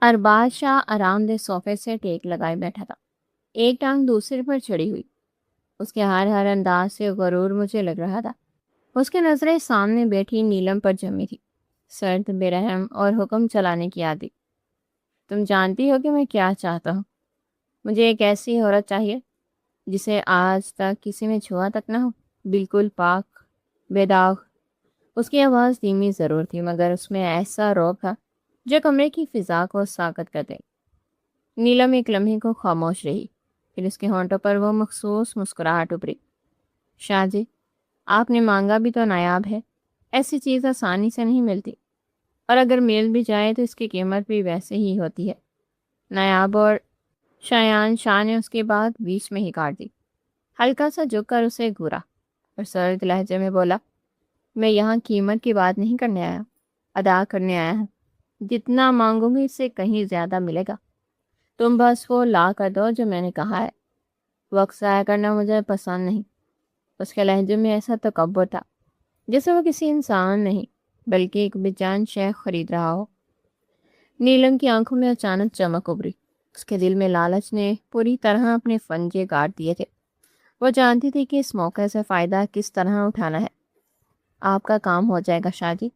ارباز شاہ آرام دہ صوفے سے ٹیک لگائے بیٹھا تھا، ایک ٹانگ دوسرے پر چڑھی ہوئی۔ اس کے ہر انداز سے غرور مجھے لگ رہا تھا۔ اس کی نظریں سامنے بیٹھی نیلم پر جمی تھی، سرد، بے رحم اور حکم چلانے کی عادی۔ تم جانتی ہو کہ میں کیا چاہتا ہوں؟ مجھے ایک ایسی عورت چاہیے جسے آج تک کسی نے چھوا تک نہ ہو، بالکل پاک، بے داغ۔ اس کی آواز دھیمی ضرور تھی، مگر اس میں ایسا روب تھا جو کمرے کی فضا کو ساکت کر دے۔ نیلم ایک لمحے کو خاموش رہی، پھر اس کے ہونٹوں پر وہ مخصوص مسکراہٹ ابھری۔ شاہ جی، آپ نے مانگا بھی تو نایاب ہے۔ ایسی چیز آسانی سے نہیں ملتی، اور اگر مل بھی جائے تو اس کی قیمت بھی ویسے ہی ہوتی ہے۔ نایاب اور شایان شاہ نے اس کی بات بیچ میں ہی کاٹ دی، ہلکا سا جھک کر اسے گھورا اور سرد لہجے میں بولا، میں یہاں قیمت کی بات نہیں کرنے آیا، ادا کرنے آیا ہوں۔ جتنا مانگوں گی اس سے کہیں زیادہ ملے گا۔ تم بس وہ لا کر دو جو میں نے کہا ہے۔ وقت ضائع کرنا مجھے پسند نہیں۔ اس کے لہجے میں ایسا تکبر تھا جیسے وہ کسی انسان نہیں بلکہ ایک بے جان شے خرید رہا ہو۔ نیلم کی آنکھوں میں اچانک چمک ابھری۔ اس کے دل میں لالچ نے پوری طرح اپنے پنجے گاڑ دیے تھے۔ وہ جانتی تھی کہ اس موقع سے فائدہ کس طرح اٹھانا ہے۔ آپ کا کام ہو جائے گا شاہ جی۔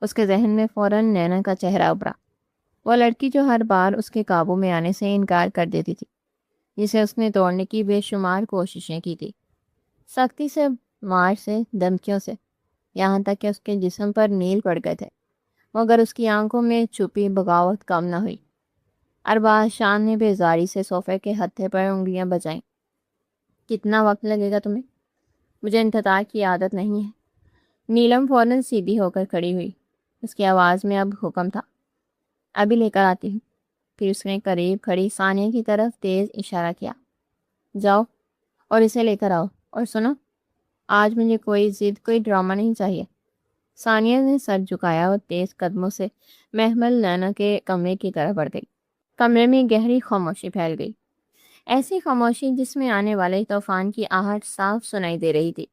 اس کے ذہن میں فوراً نینا کا چہرہ ابھرا، وہ لڑکی جو ہر بار اس کے قابو میں آنے سے انکار کر دیتی تھی، جسے اس نے توڑنے کی بے شمار کوششیں کی تھی، سختی سے، مار سے، دھمکیوں سے، یہاں تک کہ اس کے جسم پر نیل پڑ گئے تھے، مگر اس کی آنکھوں میں چھپی بغاوت کم نہ ہوئی۔ ارباز شاہ نے بیزاری سے صوفے کے ہتھے پر انگلیاں بجائیں۔ کتنا وقت لگے گا تمہیں؟ مجھے انتظار کی عادت نہیں ہے۔ نیلم فوراً سیدھی ہو کر کھڑی ہوئی، اس کی آواز میں اب حکم تھا۔ ابھی لے کر آتی ہوں۔ پھر اس نے قریب کھڑی ثانیہ کی طرف تیز اشارہ کیا، جاؤ اور اسے لے کر آؤ، اور سنو، آج مجھے کوئی ضد، کوئی ڈرامہ نہیں چاہیے۔ ثانیہ نے سر جھکایا اور تیز قدموں سے محمل نینا کے کمرے کی طرف بڑھ گئی۔ کمرے میں گہری خاموشی پھیل گئی، ایسی خاموشی جس میں آنے والے طوفان کی آہٹ صاف سنائی دے رہی تھی،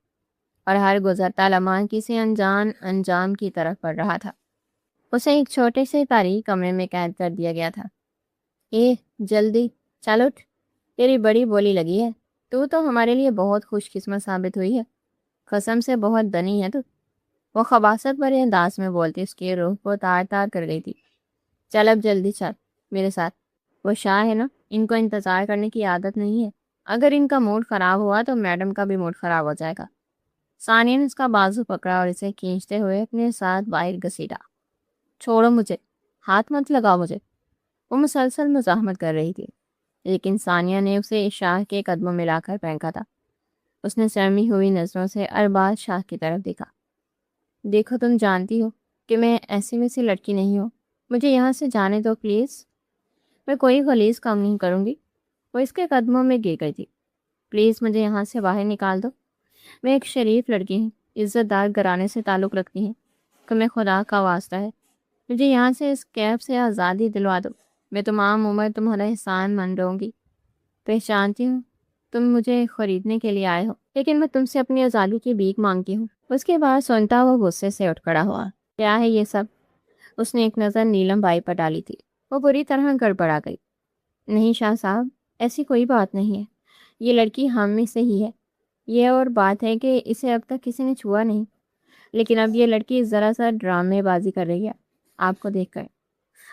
اور ہر گزرتا لمحہ کسی انجان انجام کی طرف بڑھ رہا تھا۔ اسے ایک چھوٹے سے تاریک کمرے میں قید کر دیا گیا تھا۔ اے جلدی چل اٹھ، تیری بڑی بولی لگی ہے۔ تو ہمارے لیے بہت خوش قسمت ثابت ہوئی ہے، قسم سے بہت دنی ہے تو۔ وہ خباثت بھرے انداز میں بولتی اس کی روح کو تار تار کر گئی تھی۔ چل اب جلدی چل میرے ساتھ۔ وہ شاہ ہے نا، ان کو انتظار کرنے کی عادت نہیں ہے۔ اگر ان کا موڈ خراب ہوا تو میڈم کا بھی موڈ خراب ہو جائے گا۔ ثانیہ نے اس کا بازو پکڑا اور اسے کھینچتے ہوئے اپنے ساتھ باہر گھسیٹا۔ چھوڑو مجھے، ہاتھ مت لگاؤ مجھے۔ وہ مسلسل مزاحمت کر رہی تھی، لیکن ثانیہ نے اسے شاہ کے قدموں میں لا کر پھینکا تھا۔ اس نے سرمی ہوئی نظروں سے ارباز شاہ کی طرف دیکھا۔ دیکھو، تم جانتی ہو کہ میں ایسی ویسی لڑکی نہیں ہوں، مجھے یہاں سے جانے دو پلیز۔ میں کوئی غلیظ کام نہیں کروں گی۔ وہ اس کے قدموں میں گر گئی تھی۔ پلیز مجھے یہاں سے باہر نکال دو۔ میں ایک شریف لڑکی ہوں، عزت دار گھرانے سے تعلق رکھتی ہوں، تمہیں خدا کا واسطہ ہے مجھے یہاں سے اس قید سے آزادی دلوا دو۔ میں تمام عمر تمہارا احسان مند رہوں گی۔ پہچانتی ہوں تم مجھے خریدنے کے لیے آئے ہو، لیکن میں تم سے اپنی آزادی کی بھیک مانگتی ہوں۔ اس کے بعد سنتا وہ غصے سے اٹھ کھڑا ہوا۔ کیا ہے یہ سب؟ اس نے ایک نظر نیلم بائی پر ڈالی تھی۔ وہ بری طرح گڑبڑا گئی۔ نہیں شاہ صاحب، ایسی کوئی بات نہیں ہے، یہ لڑکی ہم میں سے ہی ہے۔ یہ اور بات ہے کہ اسے اب تک کسی نے چھوا نہیں، لیکن اب یہ لڑکی ذرا سا ڈرامے بازی کر رہی ہے آپ کو دیکھ کر۔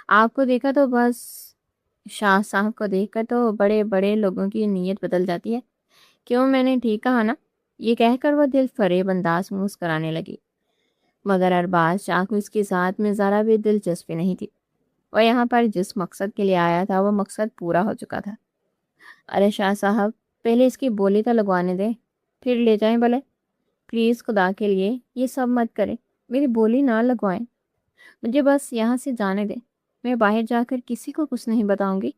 آپ کو دیکھا تو بس، شاہ صاحب کو دیکھ کر تو بڑے بڑے لوگوں کی نیت بدل جاتی ہے۔ کیوں، میں نے ٹھیک کہا نا؟ یہ کہہ کر وہ دل فریب انداز میں مسکرانے لگی، مگر ارباز شاہ کو اس کی ذات میں ذرا بھی دلچسپی نہیں تھی۔ وہ یہاں پر جس مقصد کے لیے آیا تھا وہ مقصد پورا ہو چکا تھا۔ ارے شاہ صاحب، پہلے اس کی بولی تو لگوانے دیں، پھر لے جائیں بھلے۔ پلیز خدا کے لیے یہ سب مت کریں، میری بولی نہ لگوائیں، مجھے بس یہاں سے جانے دیں۔ میں باہر جا کر کسی کو کچھ نہیں بتاؤں گی،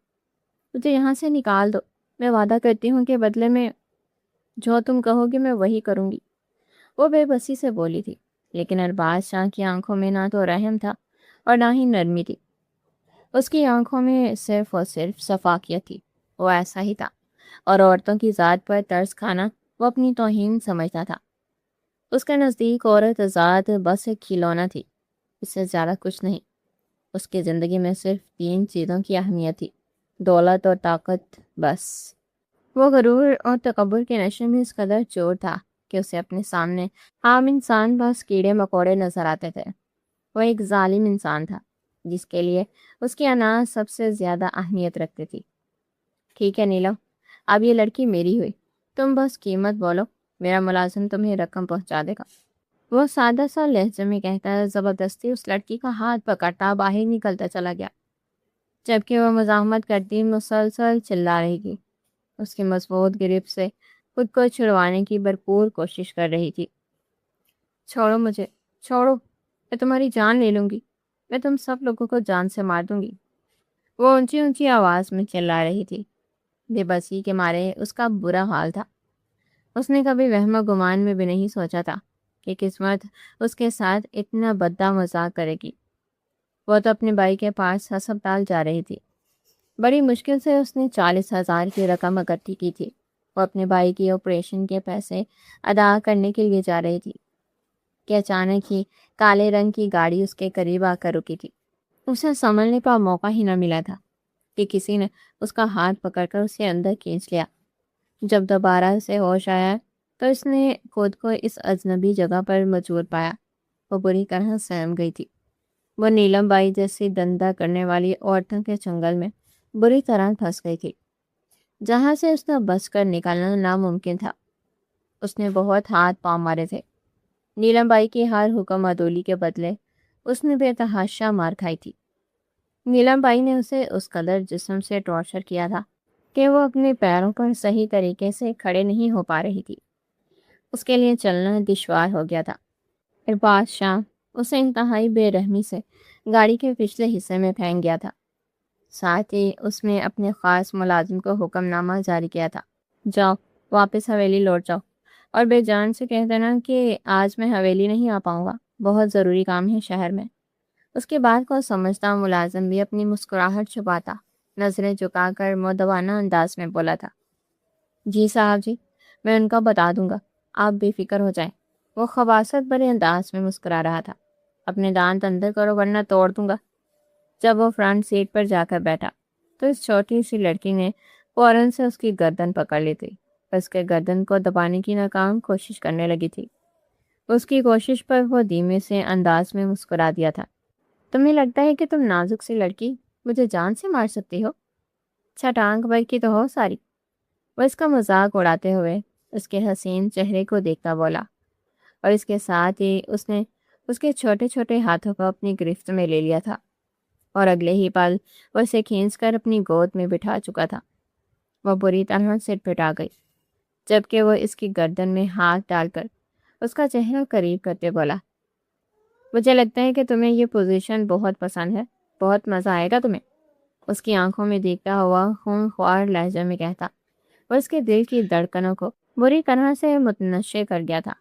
مجھے یہاں سے نکال دو۔ میں وعدہ کرتی ہوں کہ بدلے میں جو تم کہو گی میں وہی کروں گی۔ وہ بے بسی سے بولی تھی، لیکن ارباز شاہ کی آنکھوں میں نہ تو رحم تھا اور نہ ہی نرمی تھی۔ اس کی آنکھوں میں صرف اور صرف شفافیت تھی۔ وہ ایسا ہی تھا، اور عورتوں کی ذات پر ترس کھانا وہ اپنی توہین سمجھتا تھا۔ اس کے نزدیک عورت ذات بس ایک کھلونا تھی، اس سے زیادہ کچھ نہیں۔ اس کی زندگی میں صرف 3 چیزوں کی اہمیت تھی: دولت اور طاقت، بس۔ وہ غرور اور تکبر کے نشے میں اس قدر چور تھا کہ اسے اپنے سامنے عام انسان بس کیڑے مکوڑے نظر آتے تھے۔ وہ ایک ظالم انسان تھا جس کے لیے اس کی انا سب سے زیادہ اہمیت رکھتی تھی۔ ٹھیک ہے نیلم، اب یہ لڑکی میری ہوئی، تم بس قیمت بولو، میرا ملازم تمہیں رقم پہنچا دے گا۔ وہ سادہ سا لہجے میں کہتا زبردستی اس لڑکی کا ہاتھ پکڑتا باہر نکلتا چلا گیا، جبکہ وہ مزاحمت کرتی مسلسل چلا رہی تھی، اس کی مضبوط گرفت سے خود کو چھڑوانے کی بھرپور کوشش کر رہی تھی۔ چھوڑو مجھے، چھوڑو، میں تمہاری جان لے لوں گی، میں تم سب لوگوں کو جان سے مار دوں گی، وہ اونچی اونچی آواز میں چلا رہی تھی۔ بے بسی کے مارے اس کا برا حال تھا۔ اس نے کبھی وہم و گمان میں بھی نہیں سوچا تھا کہ قسمت اس کے ساتھ اتنا بدا مذاق کرے گی۔ وہ تو اپنے بھائی کے پاس ہسپتال جا رہی تھی۔ بڑی مشکل سے اس نے 40,000 کی رقم اکٹھی کی تھی۔ وہ اپنے بھائی کی آپریشن کے پیسے ادا کرنے کے لیے جا رہی تھی کہ اچانک ہی کالے رنگ کی گاڑی اس کے قریب آ کر رکی تھی۔ اسے سنبھلنے کا موقع ہی نہ ملا تھا کہ کسی نے اس کا ہاتھ پکڑ کر اسے اندر کھینچ لیا۔ جب دوبارہ سے ہوش آیا تو اس نے خود کو اس اجنبی جگہ پر موجود پایا۔ وہ بری طرح سہم گئی تھی۔ وہ نیلم بائی جیسی دندہ کرنے والی عورتوں کے چنگل میں بری طرح پھنس گئی تھی، جہاں سے اس کا بچ کر نکلنا ناممکن تھا۔ اس نے بہت ہاتھ پاؤں مارے تھے۔ نیلم بائی کی ہر حکم عدولی کے بدلے اس نے بے تحاشا مار کھائی تھی۔ نیلم بائی نے اسے اس قدر جسم سے ٹارچر کیا تھا کہ وہ اپنے پیروں پر صحیح طریقے سے کھڑے نہیں ہو پا رہی تھی۔ اس کے لیے چلنا دشوار ہو گیا تھا۔ ارباز شام اسے انتہائی بے رحمی سے گاڑی کے پچھلے حصے میں پھینک گیا تھا۔ ساتھ ہی اس نے اپنے خاص ملازم کو حکم نامہ جاری کیا تھا: جاؤ، واپس حویلی لوٹ جاؤ اور بے جان سے کہہ دینا کہ آج میں حویلی نہیں آ پاؤں گا، بہت ضروری کام ہے شہر میں۔ اس کے بعد کو سمجھتا ملازم بھی اپنی مسکراہٹ چھپاتا نظریں جھکا کر مؤدبانہ انداز میں بولا تھا: جی صاحب جی، میں ان کا بتا دوں گا، آپ بے فکر ہو جائیں۔ وہ خباثت بھرے انداز میں مسکرا رہا تھا: اپنے دانت اندر کرو ورنہ توڑ دوں گا۔ جب وہ فرنٹ سیٹ پر جا کر بیٹھا تو اس چھوٹی سی لڑکی نے فوراً سے اس کی گردن پکڑ لی تھی، اس کے گردن کو دبانے کی ناکام کوشش کرنے لگی تھی۔ اس کی کوشش پر وہ دھیمے سے انداز میں مسکرا دیا تھا: تمہیں لگتا ہے کہ تم نازک سی لڑکی مجھے جان سے مار سکتی ہو؟ چھٹانک بھر کی تو ہو ساری۔ وہ اس کا مذاق اڑاتے ہوئے اس کے حسین چہرے کو دیکھتا بولا، اور اس کے ساتھ ہی اس نے اس کے چھوٹے چھوٹے ہاتھوں کو اپنی گرفت میں لے لیا تھا، اور اگلے ہی پل وہ اسے کھینچ کر اپنی گود میں بٹھا چکا تھا۔ وہ بری طرح سر پٹا گئی، جبکہ وہ اس کی گردن میں ہاتھ ڈال کر اس کا چہرہ قریب کرتے بولا: مجھے لگتا ہے کہ تمہیں یہ پوزیشن بہت پسند ہے، بہت مزہ آئے گا تمہیں، اس کی آنکھوں میں دیکھتا ہوا خون خوار لہجے میں کہتا۔ وہ اس کے دل کی دھڑکنوں کو بری طرح سے متنشع کر گیا تھا۔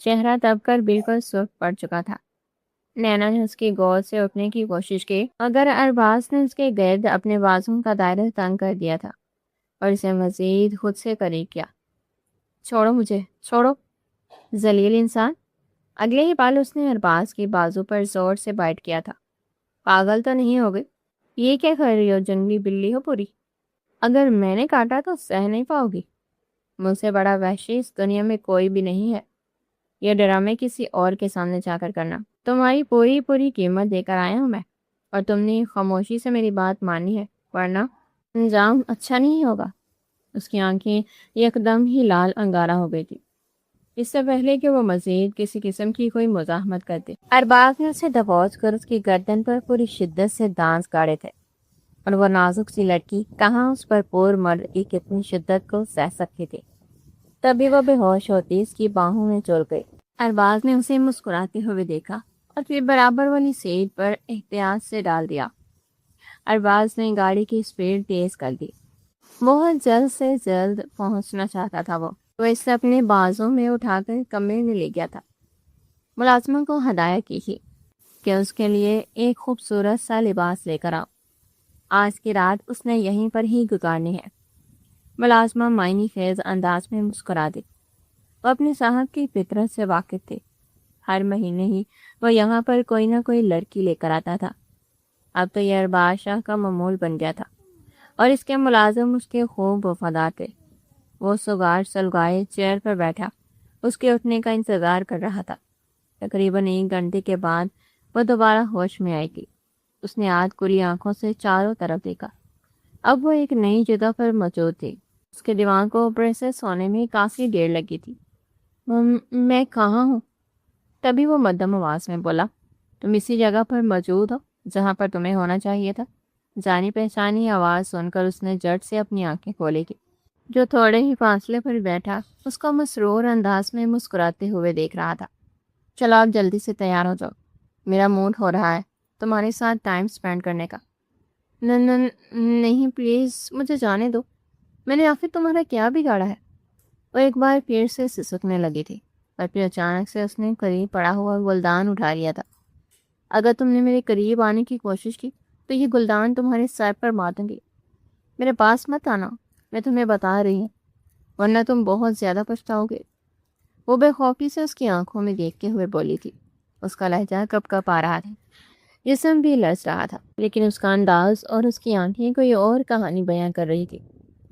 چہرہ دب کر بالکل سرخ پڑ چکا تھا۔ نینا نے اس کی گود سے اٹھنے کی کوشش کی، مگر ارباز نے اس کے گرد اپنے بازوں کا دائرہ تنگ کر دیا تھا اور اسے مزید خود سے قریب کیا۔ چھوڑو مجھے، چھوڑو، ذلیل انسان! اگلے ہی پل اس نے ارباز کی بازو پر زور سے بائٹ کیا تھا۔ پاگل تو نہیں ہو گئی؟ یہ کیا کر رہی ہو، جنگلی بلی ہو پوری؟ اگر میں نے کاٹا تو سہ نہیں پاؤ گی؟ مجھ سے بڑا وحشی اس دنیا میں کوئی بھی نہیں ہے۔ یہ ڈرامے کسی اور کے سامنے جا کر کرنا۔ تمہاری پوری پوری قیمت دے کر آیا ہوں میں، اور تم نے خاموشی سے میری بات مانی ہے، ورنہ انجام اچھا نہیں ہوگا۔ اس کی آنکھیں یکدم ہی لال انگارہ ہو گئی تھی، اس سے پہلے کہ وہ مزید کسی قسم کی کوئی مزاحمت کرتے۔ ارباز نے اسے دبوچ کر اس کی گردن پر پوری شدت سے دانت گاڑے تھے، اور وہ نازک سی لڑکی کہاں اس پر پور مرد کی کتنی شدت کو سہ سکتی تھی۔ تبھی وہ بے ہوش ہوتی اس کی باہوں میں چل گئی۔ ارباز نے اسے مسکراتے ہوئے دیکھا اور پھر برابر والی سیٹ پر احتیاط سے ڈال دیا۔ ارباز نے گاڑی کی سپیڈ تیز کر دی۔ بہت جلد سے جلد پہنچنا چاہتا تھا۔ وہ اسے اپنے بازوں میں اٹھا کر کمرے میں لے گیا تھا۔ ملازمہ کو ہدایت کی تھی کہ اس کے لیے ایک خوبصورت سا لباس لے کر آؤ، آج کی رات اس نے یہیں پر ہی گزارنی ہے۔ ملازمہ معنی خیز انداز میں مسکرا دی۔ وہ اپنے صاحب کی فطرت سے واقف تھے۔ ہر مہینے ہی وہ یہاں پر کوئی نہ کوئی لڑکی لے کر آتا تھا، اب تو یہ ارباز شاہ کا معمول بن گیا تھا اور اس کے ملازم اس کے خوب وفادار تھے۔ وہ سگار سلگائے چیئر پر بیٹھا اس کے اٹھنے کا انتظار کر رہا تھا۔ تقریباً 1 گھنٹے کے بعد وہ دوبارہ ہوش میں آئی تھی۔ اس نے آدھ کھلی آنکھوں سے چاروں طرف دیکھا۔ اب وہ ایک نئی جگہ پر موجود تھی۔ اس کے دماغ کو اوپر سے سونے میں کافی دیر لگی تھی۔ میں کہاں ہوں؟ تبھی وہ مدھم آواز میں بولا، تم اسی جگہ پر موجود ہو جہاں پر تمہیں ہونا چاہیے تھا۔ جانی پہچانی آواز سن کر اس نے جھٹ سے اپنی آنکھیں کھولی تھی۔ جو تھوڑے ہی فاصلے پر بیٹھا اس کو مسرور انداز میں مسکراتے ہوئے دیکھ رہا تھا۔ چلو آپ جلدی سے تیار ہو جاؤ، میرا موڈ ہو رہا ہے تمہارے ساتھ ٹائم سپینڈ کرنے کا۔ نہیں پلیز مجھے جانے دو، میں نے آخر تمہارا کیا بگاڑا ہے؟ وہ ایک بار پھر سے سسکنے لگی تھی اور پھر اچانک سے اس نے قریب پڑا ہوا گلدان اٹھا لیا تھا۔ اگر تم نے میرے قریب آنے کی کوشش کی تو یہ گلدان تمہارے سر پر مار دوں گی۔ میرے پاس مت آنا، میں تمہیں بتا رہی ہوں، ورنہ تم بہت زیادہ پچھتاؤ گے۔ وہ بے خوفی سے اس کی آنکھوں میں دیکھتے ہوئے بولی تھی۔ اس کا لہجہ کپ کپ آ رہا تھا، جسم بھی لرز رہا تھا، لیکن اس کا انداز اور اس کی آنکھیں کوئی اور کہانی بیان کر رہی تھی۔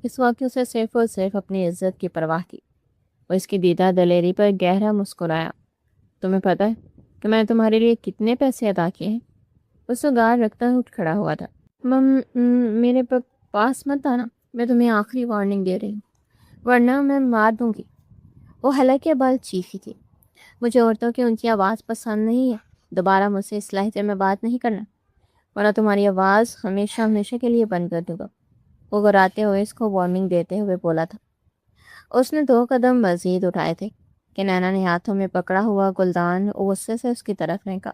اس وقت اسے صرف اور صرف اپنی عزت کی پرواہ تھی۔ وہ اس کی دیدہ دلیری پر گہرا مسکرایا۔ تمہیں پتہ ہے کہ میں نے تمہارے لیے کتنے پیسے ادا کیے ہیں؟ وہ سگار رکھتا اٹھ کھڑا ہوا تھا۔ میرے پاس مت آنا، میں تمہیں آخری وارننگ دے رہی ہوں، ورنہ میں مار دوں گی۔ وہ حلقے بال چیخی تھی۔ مجھے عورتوں کی اونچی آواز پسند نہیں ہے، دوبارہ مجھ سے اس لہجے میں بات نہیں کرنا، ورنہ تمہاری آواز ہمیشہ ہمیشہ کے لیے بند کر دوں گا۔ وہ گراتے ہوئے اس کو وارننگ دیتے ہوئے بولا تھا۔ اس نے 2 قدم مزید اٹھائے تھے کہ نینا نے ہاتھوں میں پکڑا ہوا گلدان غصے سے اس کی طرف پھینکا۔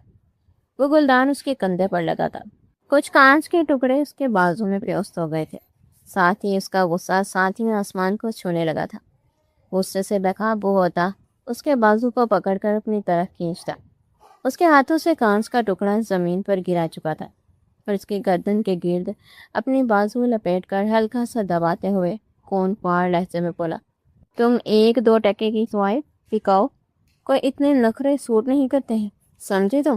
وہ گلدان اس کے کندھے پر لگا تھا۔ کچھ کانچ کے ٹکڑے اس کے بازو میں پیوست ہو گئے تھے، ساتھ ہی اس کا غصہ ساتھ ہی آسمان کو چھونے لگا تھا۔ غصے سے بےقابو ہوتا اس کے بازو کو پکڑ کر اپنی طرف کھینچتا۔ اس کے ہاتھوں سے کانچ کا ٹکڑا زمین پر گرا چکا تھا اور اس کی گردن کے گرد اپنی بازو لپیٹ کر ہلکا سا دباتے ہوئے کون پار لہجے میں بولا، تم 1-2 ٹکے کی سوائے پکاؤ، کوئی اتنے نخرے سوٹ نہیں کرتے ہیں، سمجھے تم؟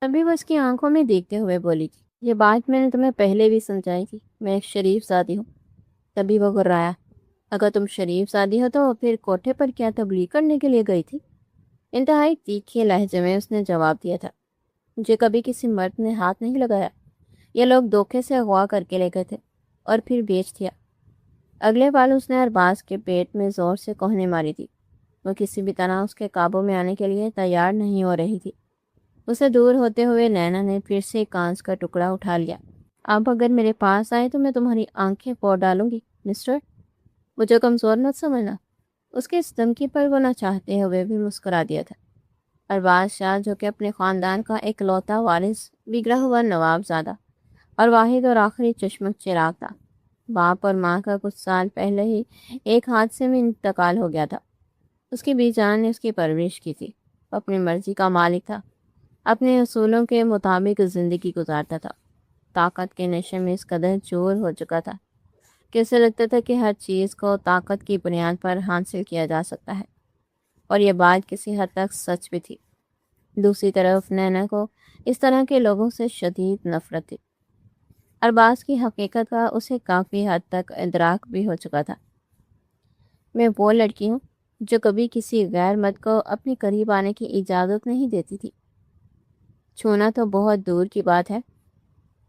ابھی وہ اس کی آنکھوں میں دیکھتے ہوئے بولی تھی، یہ بات میں نے تمہیں پہلے بھی سمجھائی تھی، میں ایک شریف زادی ہوں۔ تبھی وہ گرایا، اگر تم شریف زادی ہو تو پھر کوٹھے پر کیا تبلیغ کرنے کے لیے گئی تھی؟ انتہائی تیکھے لہجے میں اس نے جواب دیا تھا، مجھے کبھی کسی مرد نے ہاتھ نہیں لگایا، یہ لوگ دھوکے سے اغوا کر کے لے گئے تھے اور پھر بیچ دیا۔ اگلے پل اس نے ارباز کے پیٹ میں زور سے کوہنی ماری تھی۔ وہ کسی بھی طرح اس کے قابو میں آنے کے لیے تیار نہیں ہو رہی تھی۔ اسے دور ہوتے ہوئے نینا نے پھر سے کانچ کا ٹکڑا اٹھا لیا۔ اب اگر میرے پاس آئے تو میں تمہاری آنکھیں پھوڑ ڈالوں گی مسٹر، مجھے کمزور مت سمجھنا۔ اس کے اس دھمکی پر وہ نہ چاہتے ہوئے بھی مسکرا دیا تھا۔ ارباز شاہ جو کہ اپنے خاندان کا اکلوتا وارث، بگڑا ہوا نواب زادہ اور واحد اور آخری چشمک چراغ تھا، باپ اور ماں کا کچھ سال پہلے ہی ایک حادثے میں انتقال ہو گیا تھا۔ اس کی بیوی جان نے اس کی پرورش کی تھی۔ وہ اپنی مرضی کا مالک تھا، اپنے اصولوں کے مطابق زندگی گزارتا تھا۔ طاقت کے نشے میں اس قدر چور ہو چکا تھا کہ اسے لگتا تھا کہ ہر چیز کو طاقت کی بنیاد پر حاصل کیا جا سکتا ہے، اور یہ بات کسی حد تک سچ بھی تھی۔ دوسری طرف نینا کو اس طرح کے لوگوں سے شدید نفرت تھی۔ ارباز کی حقیقت کا اسے کافی حد تک ادراک بھی ہو چکا تھا۔ میں وہ لڑکی ہوں جو کبھی کسی غیر مرد کو اپنے قریب آنے کی اجازت نہیں دیتی تھی۔ چھونا تو بہت دور کی بات ہے،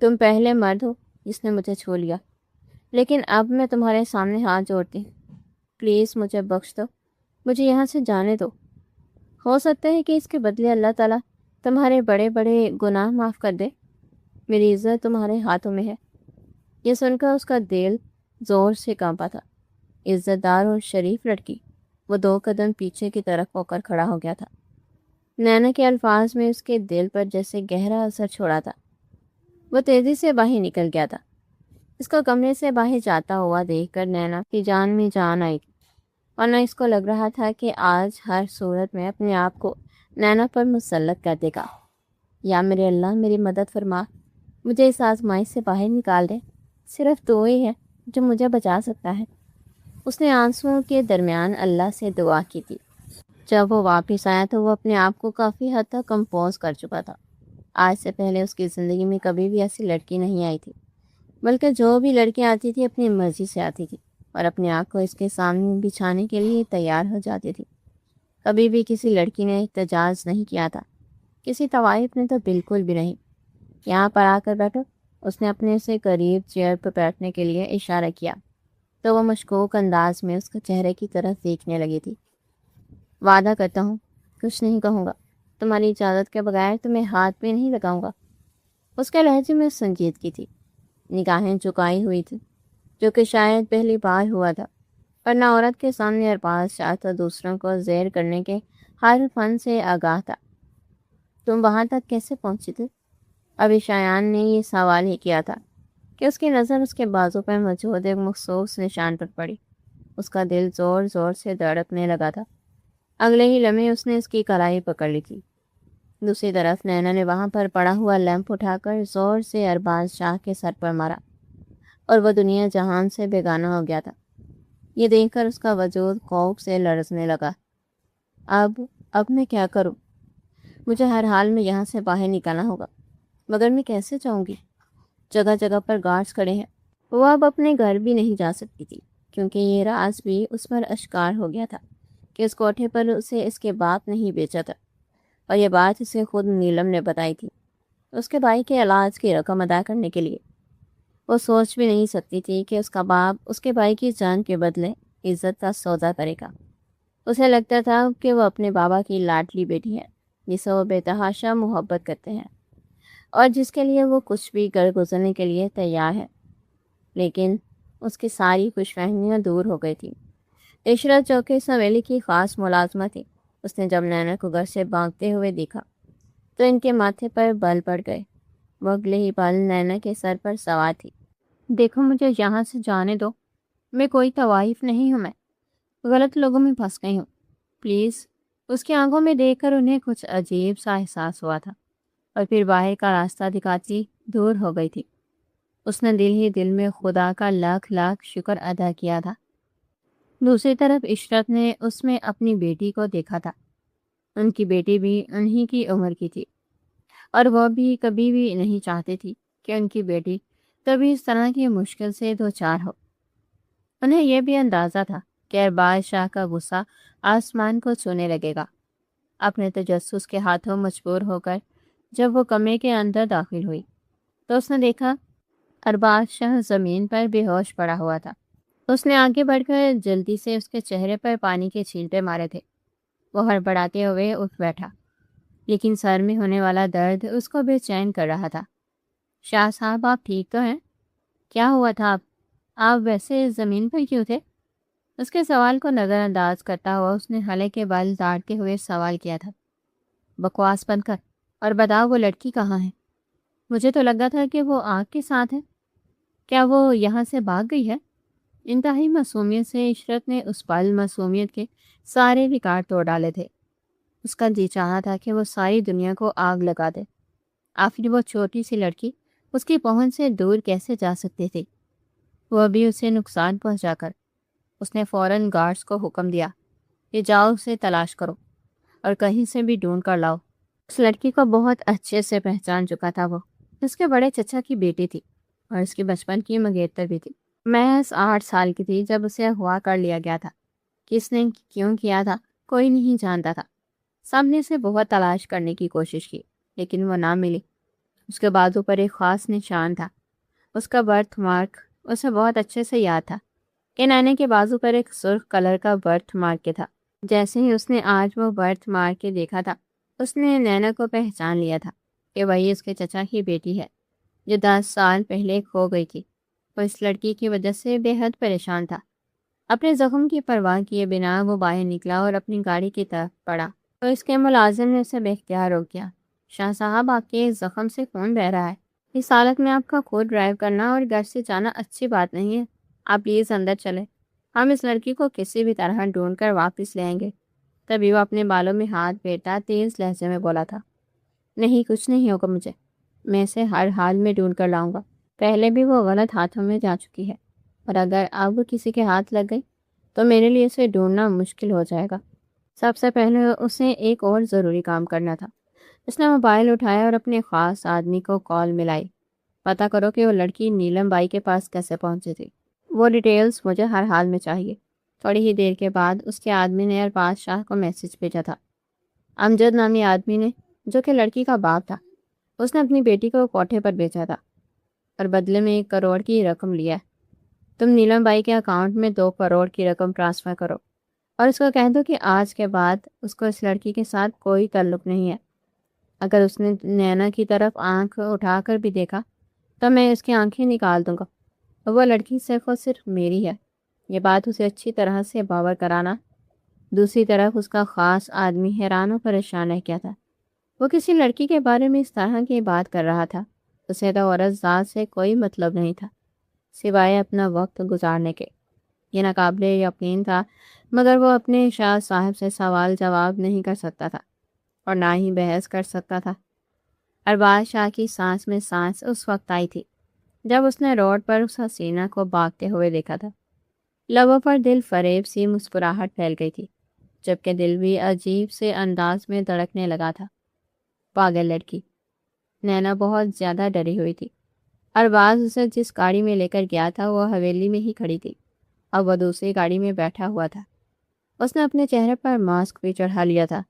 تم پہلے مرد ہو جس نے مجھے چھو لیا، لیکن اب میں تمہارے سامنے ہاتھ جوڑتی ہوں، پلیز مجھے بخش دو، مجھے یہاں سے جانے دو۔ ہو سکتا ہے کہ اس کے بدلے اللہ تعالیٰ تمہارے بڑے بڑے گناہ معاف کر دے، میری عزت تمہارے ہاتھوں میں ہے۔ یہ سن کر اس کا دل زور سے کانپا تھا۔ عزت دار اور شریف لڑکی، وہ 2 قدم پیچھے کی طرف ہو کر کھڑا ہو گیا تھا۔ نینا کے الفاظ میں اس کے دل پر جیسے گہرا اثر چھوڑا تھا۔ وہ تیزی سے باہر نکل گیا تھا۔ اس کو کمرے سے باہر جاتا ہوا دیکھ کر نینا کی جان میں جان آئی تھی، ورنہ اس کو لگ رہا تھا کہ آج ہر صورت میں اپنے آپ کو نینا پر مسلط کر دے گا۔ یا میرے اللہ میری مدد فرما، مجھے اس آزمائش سے باہر نکال دے، صرف تو ہی ہے جو مجھے بچا سکتا ہے۔ اس نے آنسوؤں کے درمیان اللہ سے دعا کی تھی۔ جب وہ واپس آیا تو وہ اپنے آپ کو کافی حد تک کمپوز کر چکا تھا۔ آج سے پہلے اس کی زندگی میں کبھی بھی ایسی لڑکی نہیں آئی تھی، بلکہ جو بھی لڑکیاں آتی تھی اپنی مرضی سے آتی تھی اور اپنے آپ کو اس کے سامنے بچھانے کے لیے تیار ہو جاتی تھی۔ کبھی بھی کسی لڑکی نے احتجاج نہیں کیا تھا، کسی طوائف نے تو بالکل بھی نہیں۔ یہاں پر آ کر بیٹھو، اس نے اپنے سے قریب چیئر پر بیٹھنے کے لیے اشارہ کیا تو وہ مشکوک انداز میں اس کے چہرے کی طرف دیکھنے لگی تھی۔ وعدہ کرتا ہوں کچھ نہیں کہوں گا، تمہاری اجازت کے بغیر تمہیں ہاتھ بھی نہیں لگاؤں گا۔ اس کے لہجے میں سنجیدگی تھی، نگاہیں جھکائی ہوئی تھی، جو کہ شاید پہلی بار ہوا تھا، ورنہ عورت کے سامنے ارباز شاہ تو دوسروں کو زیر کرنے کے ہر فن سے آگاہ تھا۔ تم وہاں تک کیسے پہنچی تھی؟ ابھی شایان نے یہ سوال ہی کیا تھا کہ اس کی نظر اس کے بازو پر موجود ایک مخصوص نشان پر پڑی۔ اس کا دل زور زور سے دھڑکنے لگا تھا۔ اگلے ہی لمحے اس نے اس کی کلائی پکڑ لی تھی۔ دوسری طرف نینا نے وہاں پر پڑا ہوا لیمپ اٹھا کر زور سے ارباز شاہ کے سر پر مارا اور وہ دنیا جہان سے بیگانہ ہو گیا تھا۔ یہ دیکھ کر اس کا وجود خوف سے لرزنے لگا۔ اب میں کیا کروں؟ مجھے ہر حال میں یہاں سے باہر نکلنا ہوگا، مگر میں کیسے جاؤں گی؟ جگہ جگہ پر گارڈز کھڑے ہیں۔ وہ اب اپنے گھر بھی نہیں جا سکتی تھی، کیونکہ یہ راز بھی اس پر اشکار ہو گیا تھا کہ اس کوٹھے پر اسے اس کے باپ نہیں بیچا تھا، اور یہ بات اسے خود نیلم نے بتائی تھی، اس کے بھائی کے علاج کی رقم ادا کرنے کے لیے۔ وہ سوچ بھی نہیں سکتی تھی کہ اس کا باپ اس کے بھائی کی جان کے بدلے عزت کا سودا کرے گا۔ اسے لگتا تھا کہ وہ اپنے بابا کی لاڈلی بیٹی ہے، جسے وہ بے تحاشا محبت کرتے ہیں اور جس کے لیے وہ کچھ بھی کر گزرنے کے لیے تیار ہے۔ لیکن اس کی ساری خوش فہمیاں دور ہو گئی تھی۔ عشرت جو کہ اس حویلی کی خاص ملازمہ تھی، اس نے جب نینا کو گھر سے بھاگتے ہوئے دیکھا تو ان کے ماتھے پر بل پڑ گئے۔ وہ اگلے ہی پل نینا کے سر پر سوار تھی۔ دیکھو مجھے یہاں سے جانے دو، میں کوئی طوائف نہیں ہوں، میں غلط لوگوں میں پھنس گئی ہوں، پلیز۔ اس کی آنکھوں میں دیکھ کر انہیں کچھ عجیب سا احساس ہوا تھا، اور پھر باہر کا راستہ دکھاتی دور ہو گئی تھی۔ اس نے دل ہی دل میں خدا کا لاکھ لاکھ شکر ادا کیا تھا۔ دوسری طرف عشرت نے اس میں اپنی بیٹی کو دیکھا تھا۔ ان کی بیٹی بھی انہی کی عمر کی تھی، اور وہ بھی کبھی بھی نہیں چاہتی تھی کہ ان کی بیٹی کبھی اس طرح کی مشکل سے دوچار ہو۔ انہیں یہ بھی اندازہ تھا کہ ارباز شاہ کا غصہ آسمان کو چھونے لگے گا۔ اپنے تجسس کے ہاتھوں مجبور ہو کر جب وہ کمرے کے اندر داخل ہوئی تو اس نے دیکھا ارباز شاہ زمین پر بے ہوش پڑا ہوا تھا۔ اس نے آگے بڑھ کر جلدی سے اس کے چہرے پر پانی کے چھینٹے مارے تھے۔ وہ ہڑبڑاتے ہوئے اٹھ بیٹھا، لیکن سر میں ہونے والا درد اس کو بے چین کر رہا تھا۔ شاہ صاحب، آپ ٹھیک تو ہیں؟ کیا ہوا تھا؟ آپ ویسے زمین پر کیوں تھے؟ اس کے سوال کو نظر انداز کرتا ہوا اس نے ہلے کے بال داڑتے ہوئے سوال کیا تھا۔ بکواس بند کر اور بتاؤ وہ لڑکی کہاں ہے؟ مجھے تو لگا تھا کہ وہ آگ کے ساتھ ہے، کیا وہ یہاں سے بھاگ گئی ہے؟ انتہائی معصومیت سے عشرت نے اس پل معصومیت کے سارے ریکارڈ توڑ ڈالے تھے۔ اس کا جی چاہا تھا کہ وہ ساری دنیا کو آگ لگا دے۔ آخر وہ چھوٹی سی لڑکی اس کی پہنچ سے دور کیسے جا سکتی تھی؟ وہ بھی اسے نقصان پہنچا کر۔ اس نے فوراً گارڈز کو حکم دیا کہ جاؤ اسے تلاش کرو اور کہیں سے بھی ڈھونڈ کر لاؤ۔ اس لڑکی کو بہت اچھے سے پہچان چکا تھا۔ وہ اس کے بڑے چچا کی بیٹی تھی اور اس کی بچپن کی منگیتر بھی تھی۔ محض 8 سال کی تھی جب اسے اغوا کر لیا گیا تھا۔ کس نے کیوں کیا تھا کوئی نہیں جانتا تھا۔ سب نے اسے بہت تلاش کرنے کی کوشش کی، لیکن وہ نہ ملی۔ اس کے بازو پر ایک خاص نشان تھا، اس کا برتھ مارک اسے بہت اچھے سے یاد تھا کہ نینے کے بازو پر ایک سرخ کلر کا برتھ مارک تھا۔ جیسے ہی اس نے آج وہ برتھ مارک کے دیکھا تھا، اس نے نینا کو پہچان لیا تھا کہ وہی اس کے چچا کی بیٹی ہے جو 10 سال پہلے کھو گئی تھی۔ وہ اس لڑکی کی وجہ سے بے حد پریشان تھا۔ اپنے زخم کی پرواہ کیے بنا وہ باہر نکلا اور اپنی گاڑی کی طرف پڑا تو اس کے ملازم نے اسے بے اختیار روک دیا۔ شاہ صاحب، آپ کے زخم سے خون بہہ رہا ہے، اس حالت میں آپ کا خود ڈرائیو کرنا اور گھر سے جانا اچھی بات نہیں ہے۔ آپ پلیز اندر چلیں، ہم اس لڑکی کو کسی بھی طرح ڈھونڈ کر واپس لے آئیں گے۔ تبھی وہ اپنے بالوں میں ہاتھ پھیرتا تیز لہجے میں بولا تھا، نہیں کچھ نہیں ہوگا مجھے، میں اسے ہر حال میں ڈھونڈ کر لاؤں گا۔ پہلے بھی وہ غلط ہاتھوں میں جا چکی ہے، اور اگر اب کسی کے ہاتھ لگ گئی تو میرے لیے اسے ڈھونڈنا مشکل ہو جائے گا۔ سب سے پہلے اسے ایک اور ضروری کام کرنا تھا۔ اس نے موبائل اٹھایا اور اپنے خاص آدمی کو کال ملائی۔ پتہ کرو کہ وہ لڑکی نیلم بائی کے پاس کیسے پہنچی تھی۔ وہ ڈیٹیلز مجھے ہر حال میں چاہیے۔ تھوڑی ہی دیر کے بعد اس کے آدمی نے ارباز شاہ کو میسج بھیجا تھا۔ امجد نامی آدمی نے، جو کہ لڑکی کا باپ تھا، اس نے اپنی بیٹی کو کوٹھے پر بھیجا تھا اور بدلے میں 1 کروڑ کی رقم لیا ہے۔ تم نیلم بائی کے اکاؤنٹ میں 2 کروڑ کی رقم ٹرانسفر کرو اور اس کو کہہ دو کہ آج کے بعد اس کو اس لڑکی کے ساتھ کوئی تعلق نہیں ہے۔ اگر اس نے نینا کی طرف آنکھ اٹھا کر بھی دیکھا تو میں اس کی آنکھیں نکال دوں گا۔ وہ لڑکی صرف اور صرف میری ہے۔ یہ بات اسے اچھی طرح سے باور کرانا۔ دوسری طرف اس کا خاص آدمی حیران و پریشان رہ گیا تھا۔ وہ کسی لڑکی کے بارے میں اس طرح کی بات کر رہا تھا۔ اسے تو عورت ذات سے کوئی مطلب نہیں تھا سوائے اپنا وقت گزارنے کے۔ یہ ناقابل یقین تھا، مگر وہ اپنے شاہ صاحب سے سوال جواب نہیں کر سکتا تھا اور نہ ہی بحث کر سکتا تھا۔ ارباز شاہ کی سانس میں سانس اس وقت آئی تھی جب اس نے روڈ پر اس حسینہ کو بھاگتے ہوئے دیکھا تھا۔ لبوں پر دل فریب سی مسکراہٹ پھیل گئی تھی، جبکہ دل بھی عجیب سے انداز میں دھڑکنے لگا تھا۔ پاگل لڑکی۔ نینا بہت زیادہ ڈری ہوئی تھی۔ ارباز اسے جس گاڑی میں لے کر گیا تھا وہ حویلی میں ہی کھڑی تھی۔ اب وہ دوسری گاڑی میں بیٹھا ہوا تھا۔ اس نے اپنے چہرے پر ماسک بھی چڑھا لیا تھا۔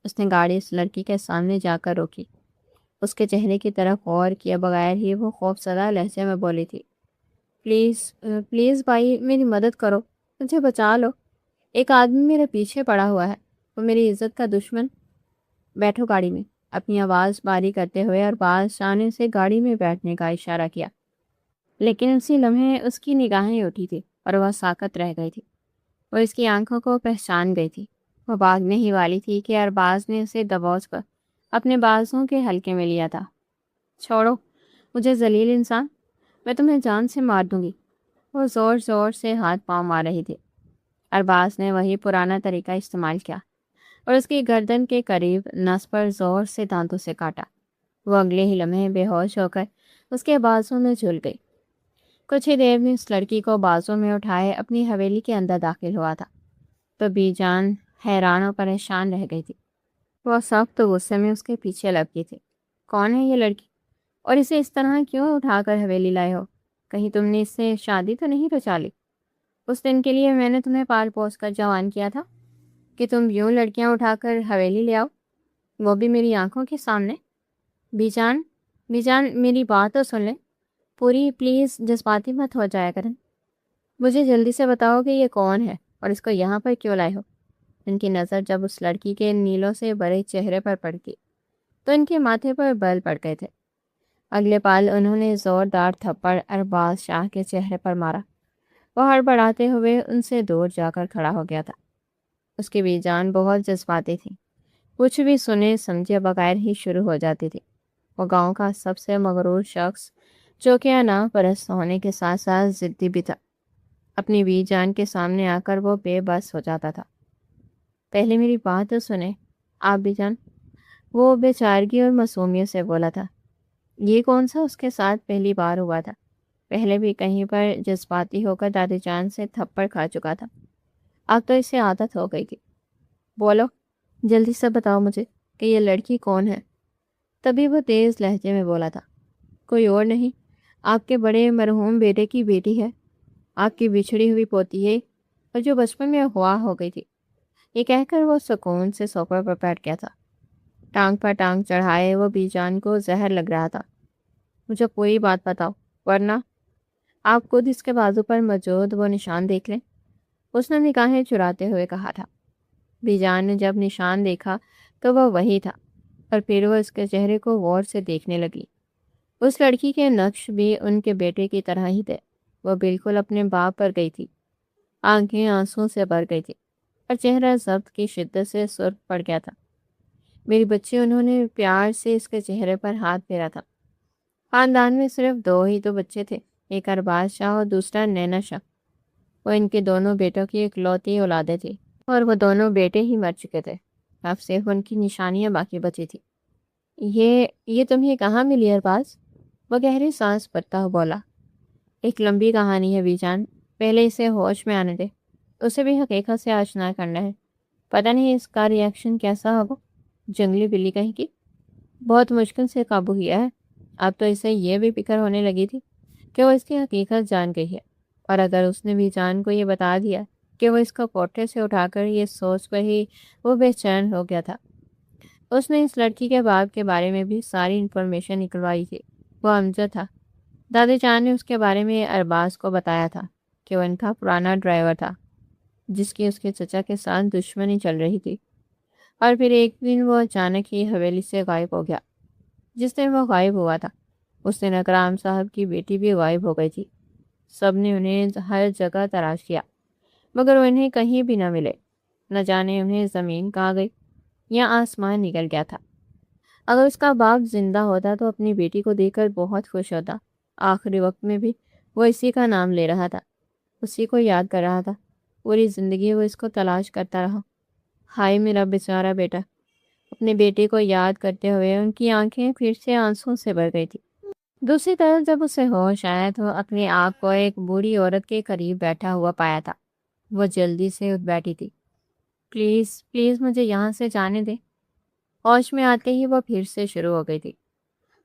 اس نے گاڑی اس لڑکی کے سامنے جا کر روکی۔ اس کے چہرے کی طرف غور کیے بغیر ہی وہ خوفزدہ لہجے میں بولی تھی، پلیز بھائی میری مدد کرو، مجھے بچا لو۔ ایک آدمی میرے پیچھے پڑا ہوا ہے، وہ میری عزت کا دشمن۔ بیٹھو گاڑی میں، اپنی آواز باری کرتے ہوئے ارباز شاہ نے اسے گاڑی میں بیٹھنے کا اشارہ کیا، لیکن اسی لمحے اس کی نگاہیں اٹھی تھی اور وہ ساکت رہ گئی تھی۔ وہ اس کی آنکھوں کو پہچان گئی تھی۔ وہ بھاگنے ہی والی تھی کہ ارباز نے اسے دبوچ کر اپنے بازوں کے حلقے میں لیا تھا۔ چھوڑو مجھے ذلیل انسان، میں تمہیں جان سے مار دوں گی۔ وہ زور زور سے ہاتھ پاؤں مار رہی تھی۔ ارباز نے وہی پرانا طریقہ استعمال کیا اور اس کی گردن کے قریب نس پر زور سے دانتوں سے کاٹا۔ وہ اگلے ہی لمحے بے ہوش ہو کر اس کے بازوں میں جھول گئی۔ کچھ ہی دیر میں اس لڑکی کو بازوں میں اٹھائے اپنی حویلی کے اندر داخل ہوا تھا تو بی جان حیران و پریشان رہ گئی تھی۔ وہ سخت غصے میں اس کے پیچھے لگ گئی تھی۔ کون ہے یہ لڑکی اور اسے اس طرح کیوں اٹھا کر حویلی لائے ہو؟ کہیں تم نے اس سے شادی تو نہیں رچا لی؟ اس دن کے لیے میں نے تمہیں پال پوس کر جوان کیا تھا کہ تم یوں لڑکیاں اٹھا کر حویلی لے آؤ، وہ بھی میری آنکھوں کے سامنے۔ بی جان میری بات تو سن لیں، پوری پلیز جذباتی مت ہو جایا کریں۔ مجھے جلدی سے بتاؤ کہ یہ کون ہے اور اس کو یہاں پر کیوں لائے ہو؟ ان کی نظر جب اس لڑکی کے نیلوں سے بڑے چہرے پر پڑتی تو ان کے ماتھے پر بل پڑ گئے تھے۔ اگلے پال انہوں نے زوردار تھپڑ ارباز شاہ کے چہرے پر مارا۔ وہ ہڑبڑاتے ہوئے ان سے دور جا کر کھڑا ہو گیا تھا۔ اس کی بی جان بہت جذباتی تھی، کچھ بھی سنے سمجھے بغیر ہی شروع ہو جاتی تھی۔ وہ گاؤں کا سب سے مغرور شخص جو کہ انا پرست ہونے کے ساتھ ساتھ ضدی بھی تھا، اپنی بی جان کے سامنے آ کر وہ بے بس ہو جاتا تھا۔ پہلے میری بات تو سنیں آپ بی جان، وہ بے چارگی اور معصومیت سے بولا تھا۔ یہ کون سا اس کے ساتھ پہلی بار ہوا تھا؟ پہلے بھی کہیں پر جذباتی ہو کر دادی جان سے تھپڑ کھا چکا تھا، اب تو اسے عادت ہو گئی تھی۔ بولو جلدی سے بتاؤ مجھے کہ یہ لڑکی کون ہے؟ تبھی وہ تیز لہجے میں بولا تھا، کوئی اور نہیں، آپ کے بڑے مرحوم بیٹے کی بیٹی ہے، آپ کی بچھڑی ہوئی پوتی ہے، اور جو بچپن میں اغوا ہو گئی تھی۔ یہ کہہ کر وہ سکون سے صوفے پر بیٹھ گیا تھا۔ ٹانگ پر ٹانگ چڑھائے وہ بی جان کو زہر لگ رہا تھا۔ مجھے پوری بات بتاؤ ورنہ آپ خود اس کے بازو پر موجود وہ نشان دیکھ لیں، اس نے نگاہیں چراتے ہوئے کہا تھا۔ بی جان نے جب نشان دیکھا تو وہ وہی تھا، اور پھر وہ اس کے چہرے کو غور سے دیکھنے لگی۔ اس لڑکی کے نقش بھی ان کے بیٹے کی طرح ہی تھے۔ وہ بالکل اپنے باپ پر گئی تھی، آنکھیں آنسوں سے بھر گئی تھی اور چہرہ ضبط کی شدت سے سرخ پڑ گیا تھا۔ میری بچی، انہوں نے پیار سے اس کے چہرے پر ہاتھ پھیرا تھا۔ خاندان میں صرف 2 ہی تو بچے تھے، ایک ارباز شاہ اور دوسرا نینا شاہ۔ وہ ان کے دونوں بیٹوں کی اکلوتی اولادیں تھیں اور وہ دونوں بیٹے ہی مر چکے تھے، اب صرف ان کی نشانیاں باقی بچی تھی۔ یہ تمہیں کہاں ملی ارباز؟ وہ گہری سانس بھرتا ہوا بولا۔ ایک لمبی کہانی ہے بی جان، پہلے اسے ہوش میں آنے دے، اسے بھی حقیقت سے آشنا کرنا ہے۔ پتہ نہیں اس کا ری ایکشن کیسا ہوگا، جنگلی بلی کہیں کی۔ بہت مشکل سے قابو کیا ہے۔ اب تو اسے یہ بھی فکر ہونے لگی تھی کہ وہ اس کی حقیقت جان گئی ہے، اور اگر اس نے بھی جان کو یہ بتا دیا کہ وہ اس کو کوٹھے سے اٹھا کر، یہ سوچ کر ہی وہ بے چین ہو گیا تھا۔ اس نے اس لڑکی کے باپ کے بارے میں بھی ساری انفارمیشن نکلوائی تھی۔ وہ امجد تھا۔ دادی جان نے اس کے بارے میں ارباز کو بتایا تھا کہ وہ ان کا پرانا ڈرائیور تھا، جس کی اس کے چچا کے ساتھ دشمنی چل رہی تھی، اور پھر ایک دن وہ اچانک ہی حویلی سے غائب ہو گیا۔ جس دن وہ غائب ہوا تھا اس دن اکرام صاحب کی بیٹی بھی غائب ہو گئی تھی۔ سب نے انہیں ہر جگہ تلاش کیا مگر وہ انہیں کہیں بھی نہ ملے۔ نہ جانے انہیں زمین کہاں گئی یا آسمان نکل گیا تھا۔ اگر اس کا باپ زندہ ہوتا تو اپنی بیٹی کو دیکھ کر بہت خوش ہوتا۔ آخری وقت میں بھی وہ اسی کا نام لے رہا تھا، اسی کو یاد کر رہا تھا۔ پوری زندگی وہ اس کو تلاش کرتا رہا۔ ہائے میرا بیچارہ بیٹا! اپنے بیٹے کو یاد کرتے ہوئے ان کی آنکھیں پھر سے آنسوں سے بھر گئی تھی۔ دوسری طرف جب اسے ہوش آیا تو اپنے آپ کو ایک بوڑھی عورت کے قریب بیٹھا ہوا پایا تھا۔ وہ جلدی سے اٹھ بیٹھی تھی۔ پلیز پلیز مجھے یہاں سے جانے دے۔ ہوش میں آتے ہی وہ پھر سے شروع ہو گئی تھی۔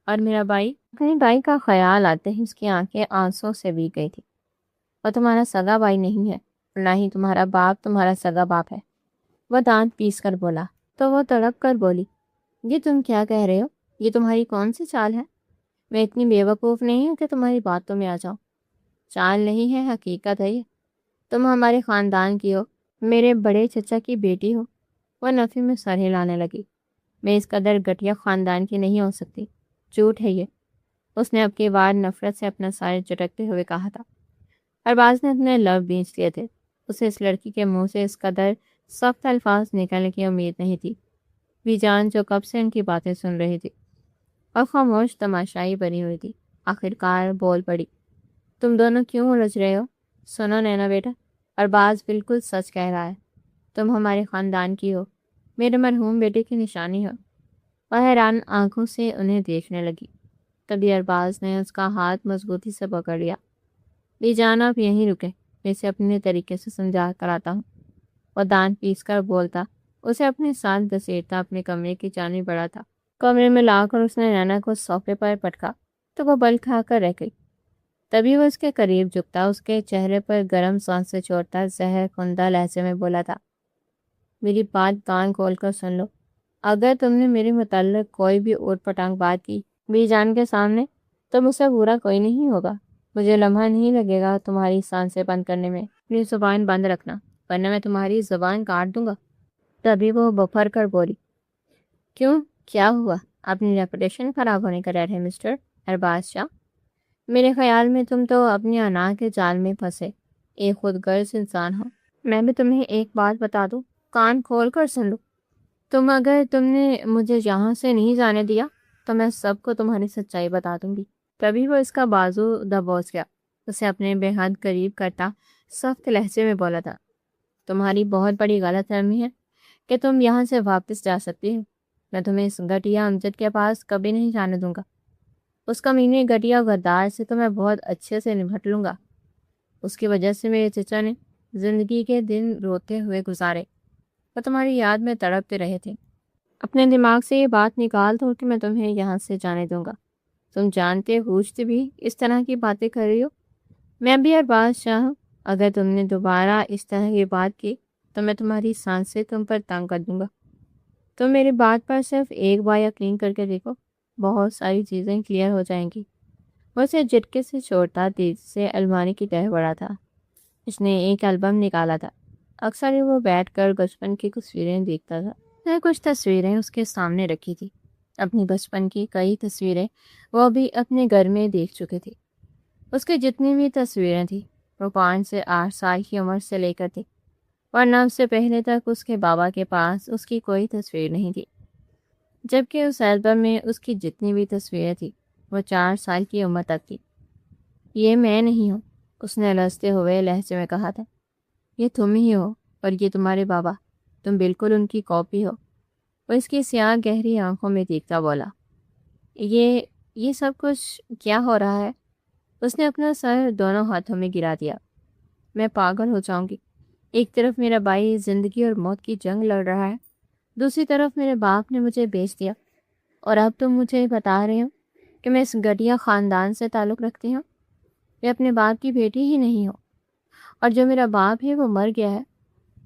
اور میرا بھائی؟ اپنے بھائی کا خیال آتے ہی اس کی آنکھیں آنسوں سے بھیگ گئی تھی۔ وہ تمہارا سگا بھائی نہیں ہے، نہ ہی تمہارا باپ تمہارا سگا باپ ہے، وہ دانت پیس کر بولا۔ تو وہ تڑپ کر بولی، یہ تم کیا کہہ رہے ہو؟ یہ تمہاری کون سی چال ہے؟ میں اتنی بیوقوف نہیں ہوں کہ تمہاری باتوں میں آ جاؤں۔ چال نہیں ہے، حقیقت ہے یہ۔ تم ہمارے خاندان کی ہو، میرے بڑے چچا کی بیٹی ہو۔ وہ نفی میں سر ہلانے لگی۔ میں اس قدر گھٹیا خاندان کی نہیں ہو سکتی، جھوٹ ہے یہ۔ اس نے اب کی بار نفرت سے اپنا سر چٹکتے ہوئے کہا تھا۔ ارباز نے اپنے لب بھینچ لیے تھے۔ اسے اس لڑکی کے منہ سے اس قدر سخت الفاظ نکلنے کی امید نہیں تھی۔ بھی جان جو کب سے ان کی باتیں سن رہی تھی اور خاموش تماشائی بنی ہوئی تھی، آخرکار بول پڑی، تم دونوں کیوں الجھ رہے ہو؟ سنو نینا بیٹا، ارباز بالکل سچ کہہ رہا ہے۔ تم ہمارے خاندان کی ہو، میرے مرحوم بیٹے کی نشانی ہو۔ وہ حیران آنکھوں سے انہیں دیکھنے لگی۔ تبھی ارباز نے اس کا ہاتھ مضبوطی سے پکڑ لیا۔ بھی جان آپ یہیں رکے، میں اسے اپنے طریقے سے سمجھا کر آتا ہوں۔ وہ دانت پیس کر بولتا اسے اپنے ساتھ گھسیٹتا اپنے کمرے کی جانب بڑھا تھا۔ کمرے میں لا کر اس نے نینا کو صوفے پر پٹکا تو وہ بل کھا کر رہ گئی۔ تبھی وہ اس کے قریب جھکتا، اس کے چہرے پر گرم سانسیں چھوڑتا زہر خندہ لہجے میں بولا تھا، میری بات کان کھول کر سن لو۔ اگر تم نے میرے متعلق کوئی بھی اوٹ پٹانگ بات کی بھی جان کے سامنے تو مجھ سے برا کوئی نہیں ہوگا۔ مجھے لمحہ نہیں لگے گا تمہاری سانسیں بند کرنے میں۔ اپنی زبان بند رکھنا ورنہ میں تمہاری زبان کاٹ دوں گا۔ تبھی وہ بفر کر بولی، کیوں، کیا ہوا؟ اپنی ریپوٹیشن خراب ہونے کا ڈر ہے مسٹر ارباز شاہ؟ میرے خیال میں تم تو اپنی انا کے جال میں پھنسے ایک خود غرض انسان ہو۔ میں بھی تمہیں ایک بات بتا دوں، کان کھول کر سن لو۔ اگر تم نے مجھے یہاں سے نہیں جانے دیا تو میں سب کو تمہاری سچائی بتا دوں گی۔ تبھی وہ اس کا بازو دبوچ گیا، اسے اپنے بے حد قریب کرتا سخت لہجے میں بولا تھا، تمہاری بہت بڑی غلط فہمی ہے کہ تم یہاں سے واپس جا سکتی ہو۔ میں تمہیں اس گھٹیا امجد کے پاس کبھی نہیں جانے دوں گا۔ اس کمینے گھٹیا غدار سے تو میں بہت اچھے سے نمٹ لوں گا۔ اس کی وجہ سے میرے چچا نے زندگی کے دن روتے ہوئے گزارے، وہ تمہاری یاد میں تڑپتے رہے تھے۔ اپنے دماغ سے یہ بات نکال دو کہ میں تمہیں یہاں سے جانے دوں گا۔ تم جانتے بوجھتے بھی اس طرح کی باتیں کر رہی ہو۔ میں بھی ارباز شاہ ہوں، اگر تم نے دوبارہ اس طرح کی بات کی تو میں تمہاری سانسیں تم پر تنگ کر دوں گا۔ تم میری بات پر صرف ایک بار یقین کر کے دیکھو، بہت ساری چیزیں کلیئر ہو جائیں گی۔ وہ اسے جھٹکے سے چھوڑتا تیزی سے الماری کی طرف بڑھا تھا۔ اس نے ایک البم نکالا تھا، اکثر وہ بیٹھ کر بچپن کی تصویریں دیکھتا تھا۔ میں کچھ تصویریں اس کے سامنے رکھی تھی، اپنی بچپن کی کئی تصویریں وہ بھی اپنے گھر میں دیکھ چکے تھے۔ اس کی جتنی بھی تصویریں تھیں وہ 5 سے 8 سال کی عمر سے لے کر تھی، ورنہ اس سے پہلے تک اس کے بابا کے پاس اس کی کوئی تصویر نہیں تھی، جبکہ اس البم میں اس کی جتنی بھی تصویریں تھیں وہ 4 سال کی عمر تک تھی۔ یہ میں نہیں ہوں، اس نے لرزتے ہوئے لہجے میں کہا تھا، یہ تم ہی ہو اور یہ تمہارے بابا، تم بالکل ان کی کاپی ہو۔ وہ اس کی سیاہ گہری آنکھوں میں دیکھتا بولا، یہ سب کچھ کیا ہو رہا ہے؟ اس نے اپنا سر دونوں ہاتھوں میں گرا دیا۔ میں پاگل ہو جاؤں گی۔ ایک طرف میرا بھائی زندگی اور موت کی جنگ لڑ رہا ہے، دوسری طرف میرے باپ نے مجھے بیچ دیا۔ اور اب تم مجھے بتا رہے ہو کہ میں اس گھٹیا خاندان سے تعلق رکھتی ہوں؟ میں اپنے باپ کی بیٹی ہی نہیں ہوں، اور جو میرا باپ ہے وہ مر گیا ہے۔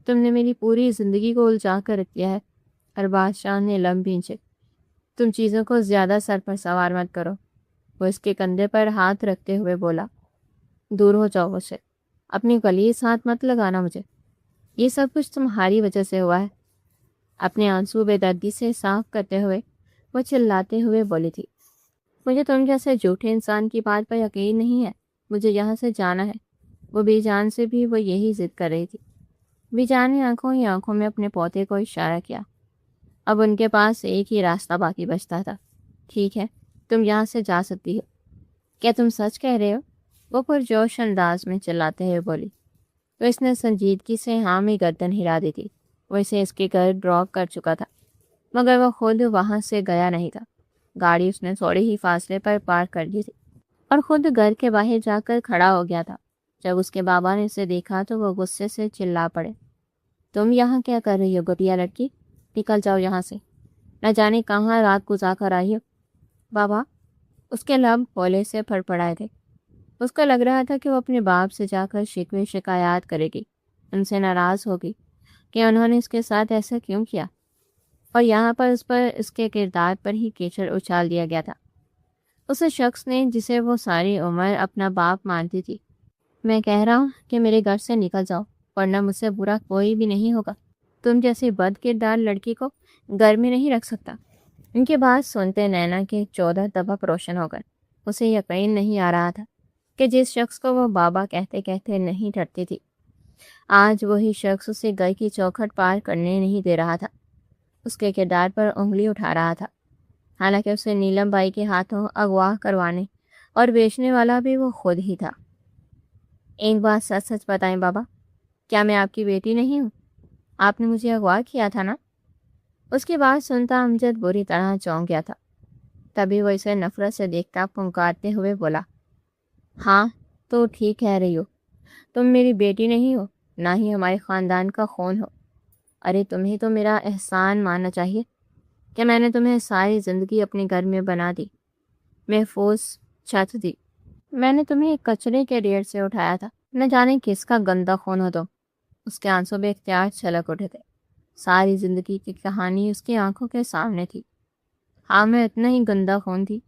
تم نے میری پوری زندگی کو الجھا کر رکھ دیا ہے۔ ارباز شاہ نے لم بھینچے۔ تم چیزوں کو زیادہ سر پر سوار مت کرو، وہ اس کے کندھے پر ہاتھ رکھتے ہوئے بولا۔ دور ہو جاؤ مجھ سے، اپنی گلیس ہاتھ مت لگانا مجھے، یہ سب کچھ تمہاری وجہ سے ہوا ہے۔ اپنے آنسو بے دردی سے صاف کرتے ہوئے وہ چلاتے ہوئے بولی تھی، مجھے تم جیسے جھوٹے انسان کی بات پر یقین نہیں ہے، مجھے یہاں سے جانا ہے۔ وہ بی جان سے بھی وہ یہی ضد کر رہی تھی۔ بی جان نے آنکھوں ہی آنکھوں میں اپنے پوتے کو اشارہ کیا۔ اب ان کے پاس ایک ہی راستہ باقی بچتا تھا۔ ٹھیک ہے، تم یہاں سے جا سکتی ہو۔ کیا تم سچ کہہ رہے ہو؟ وہ پرجوش انداز میں چلاتے ہوئے بولی۔ تو اس نے سنجیدگی سے ہاں میں گردن ہلا دی تھی۔ وہ اسے اس کے گھر ڈراپ کر چکا تھا، مگر وہ خود وہاں سے گیا نہیں تھا۔ گاڑی اس نے تھوڑے ہی فاصلے پر پارک کر دی تھی اور خود گھر کے باہر جا کر کھڑا ہو گیا تھا۔ جب اس کے بابا نے اسے دیکھا تو وہ غصے سے چلا پڑے۔ تم یہاں کیا کر رہی ہو گٹیا لڑکی؟ نکل جاؤ یہاں سے، نہ جانے کہاں رات گزار کر آئی ہو۔ بابا، اس کے لب ہولے سے پھڑ پڑائے تھے۔ اس کو لگ رہا تھا کہ وہ اپنے باپ سے جا کر شکوے شکایات کرے گی، ان سے ناراض ہوگی کہ انہوں نے اس کے ساتھ ایسا کیوں کیا، اور یہاں پر اس کے کردار پر ہی کیچڑ اچھال دیا گیا تھا۔ اس شخص نے جسے وہ ساری عمر اپنا باپ مانتی تھی۔ میں کہہ رہا ہوں کہ میرے گھر سے نکل جاؤ، ورنہ مجھ سے برا کوئی بھی نہیں ہوگا۔ تم جیسی بد کردار لڑکی کو گھر میں نہیں رکھ سکتا۔ ان کی بات سنتے نینا کے 14 طبق روشن ہو گئے۔ اسے یقین نہیں آ رہا تھا کہ جس شخص کو وہ بابا کہتے کہتے نہیں ڈرتی تھی، آج وہی شخص اسے گھر کی چوکھٹ پار کرنے نہیں دے رہا تھا، اس کے کردار پر انگلی اٹھا رہا تھا۔ حالانکہ اسے نیلم بائی کے ہاتھوں اغوا کروانے اور بیچنے والا بھی وہ خود ہی تھا۔ ایک بات سچ سچ بتائیں بابا، کیا میں آپ کی بیٹی نہیں ہوں؟ آپ نے مجھے اغوا کیا تھا نا؟ اس کی بات سنتا امجد بری طرح چونک گیا تھا۔ تبھی وہ اسے نفرت سے دیکھتا پھنکارتے ہوئے بولا، ہاں تو ٹھیک کہہ رہی ہو، تم میری بیٹی نہیں ہو، نہ ہی ہمارے خاندان کا خون ہو۔ ارے تمہیں تو میرا احسان ماننا چاہیے کہ میں نے تمہیں ساری زندگی اپنے گھر میں بنا دی، محفوظ چھت دی۔ میں نے تمہیں ایک کچرے کے ڈھیر سے اٹھایا تھا، نہ جانے کس کا گندا خون ہو تم۔ اس کے آنسوں بے اختیار چھلک اٹھے تھے۔ ساری زندگی کی کہانی اس کی آنکھوں کے سامنے تھی۔ ہاں میں اتنا ہی گندا خون تھی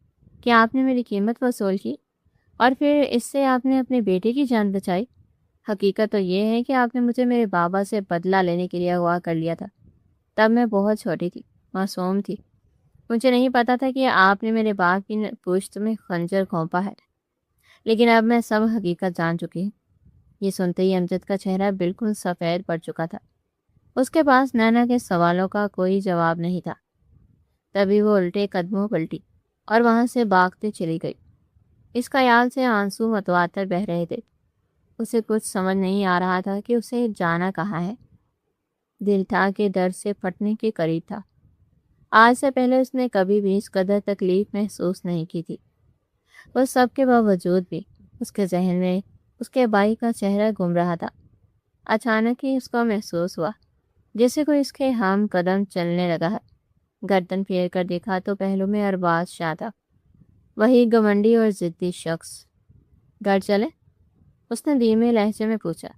کہ آپ نے میری قیمت وصول کی، اور پھر اس سے آپ نے اپنے بیٹے کی جان بچائی۔ حقیقت تو یہ ہے کہ آپ نے مجھے میرے بابا سے بدلہ لینے کے لیے اغوا کر لیا تھا۔ تب میں بہت چھوٹی تھی، معصوم تھی، مجھے نہیں پتا تھا کہ آپ نے میرے باپ کی پشت میں خنجر گھونپا ہے، لیکن اب میں سب حقیقت جان چکی ہوں۔ یہ سنتے ہی امجد کا چہرہ بالکل سفید پڑ چکا تھا۔ اس کے پاس نینا کے سوالوں کا کوئی جواب نہیں تھا۔ تبھی وہ الٹے قدموں پلٹی اور وہاں سے بھاگتے چلی گئی۔ اس خیال سے آنسو متواتر بہہ رہے تھے۔ اسے کچھ سمجھ نہیں آ رہا تھا کہ اسے جانا کہاں ہے۔ دل تھا کہ درد سے پھٹنے کے قریب تھا۔ آج سے پہلے اس نے کبھی بھی اس قدر تکلیف محسوس نہیں کی تھی۔ وہ سب کے باوجود بھی اس کے ذہن میں اس کے بھائی کا چہرہ گھوم رہا تھا۔ اچانک ہی اس کو محسوس ہوا جیسے کوئی اس کے ہم قدم چلنے لگا ہے۔ گردن پھیر کر دیکھا تو پہلو میں ارباز شاہ تھا، وہی گھمنڈی اور ضدی شخص۔ گھر چلے؟ اس نے دھیمے لہجے میں پوچھا۔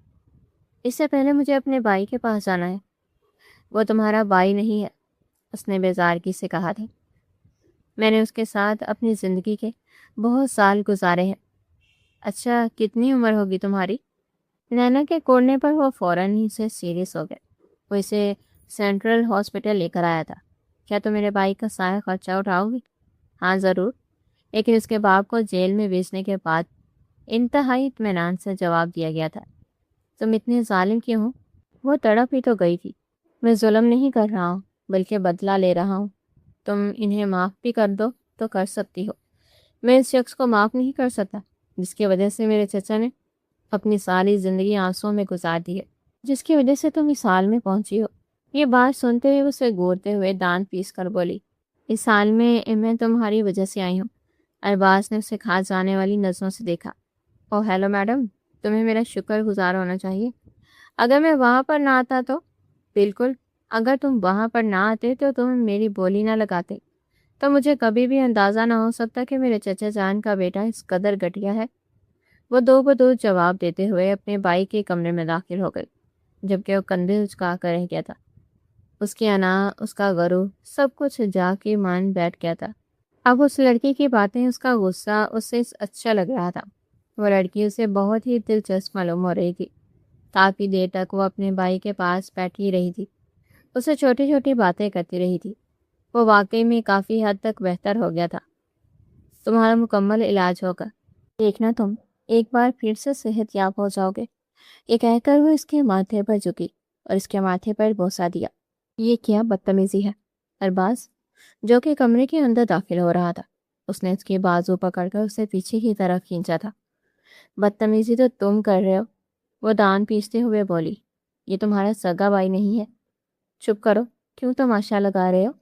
اس سے پہلے مجھے اپنے بھائی کے پاس جانا ہے۔ وہ تمہارا بھائی نہیں ہے، اس نے بیزارگی سے کہا تھا۔ میں نے اس کے ساتھ اپنی زندگی کے بہت سال گزارے ہیں۔ اچھا کتنی عمر ہوگی تمہاری؟ نینا کے کوڑنے پر وہ فوراً ہی سے سیریس ہو گئے۔ وہ اسے سینٹرل ہاسپٹل لے کر آیا تھا۔ کیا تم میرے بھائی کا سارا خرچہ اٹھاؤ گی؟ ہاں ضرور، لیکن اس کے باپ کو جیل میں بھیجنے کے بعد انتہائی اطمینان سے جواب دیا گیا تھا۔ تم اتنے ظالم کیوں ہو؟ وہ تڑپ ہی تو گئی تھی۔ میں ظلم نہیں کر رہا ہوں بلکہ بدلہ لے رہا ہوں۔ تم انہیں معاف بھی کر دو تو کر سکتی ہو، میں اس شخص کو معاف نہیں کر سکتا جس کی وجہ سے میرے چچا نے اپنی ساری زندگی آنسوں میں گزار دی ہے، جس کی وجہ سے تم اس حال میں پہنچی ہو۔ یہ بات سنتے ہوئے اسے گورتے ہوئے دانت پیس کر بولی، اس حال میں تمہاری وجہ سے آئی ہوں۔ ارباز نے اسے کھا جانے والی نظروں سے دیکھا۔ او ہیلو میڈم، تمہیں میرا شکر گزار ہونا چاہیے۔ اگر میں وہاں پر نہ آتا تو؟ بالکل، اگر تم وہاں پر نہ آتے تو تم میری بولی نہ لگاتے۔ تو مجھے کبھی بھی اندازہ نہ ہو سکتا کہ میرے چچا جان کا بیٹا اس قدر گھٹیا ہے۔ وہ دو بدو جواب دیتے ہوئے اپنے بھائی کے کمرے میں داخل ہو گئی، جبکہ وہ کندھے اچکا کر رہ گیا تھا۔ اس کی انا، اس کا غرور، سب کچھ جا کے مان بیٹھ گیا تھا۔ اب اس لڑکی کی باتیں، اس کا غصہ اسے اچھا لگ رہا تھا۔ وہ لڑکی اسے بہت ہی دلچسپ معلوم ہو رہی تھی۔ کافی دیر تک وہ اپنے بھائی کے پاس بیٹھی رہی تھی، اسے چھوٹی چھوٹی باتیں کرتی رہی تھی۔ وہ واقعی میں کافی حد تک بہتر ہو گیا تھا۔ تمہارا مکمل علاج ہوگا، دیکھنا تم ایک بار پھر سے صحت یاب ہو جاؤ گے۔ یہ کہہ کر وہ اس کے ماتھے پر جھکی اور اس کے ماتھے پر بوسہ دیا۔ یہ کیا بدتمیزی ہے؟ ارباز، جو کہ کمرے کے اندر داخل ہو رہا تھا، اس نے اس کے بازو پکڑ کر اسے پیچھے کی طرف کھینچا تھا۔ بدتمیزی تو تم کر رہے ہو، وہ دان پیستے ہوئے بولی۔ یہ تمہارا سگا بھائی نہیں ہے۔ چپ کرو، کیوں تماشا لگا رہے ہو؟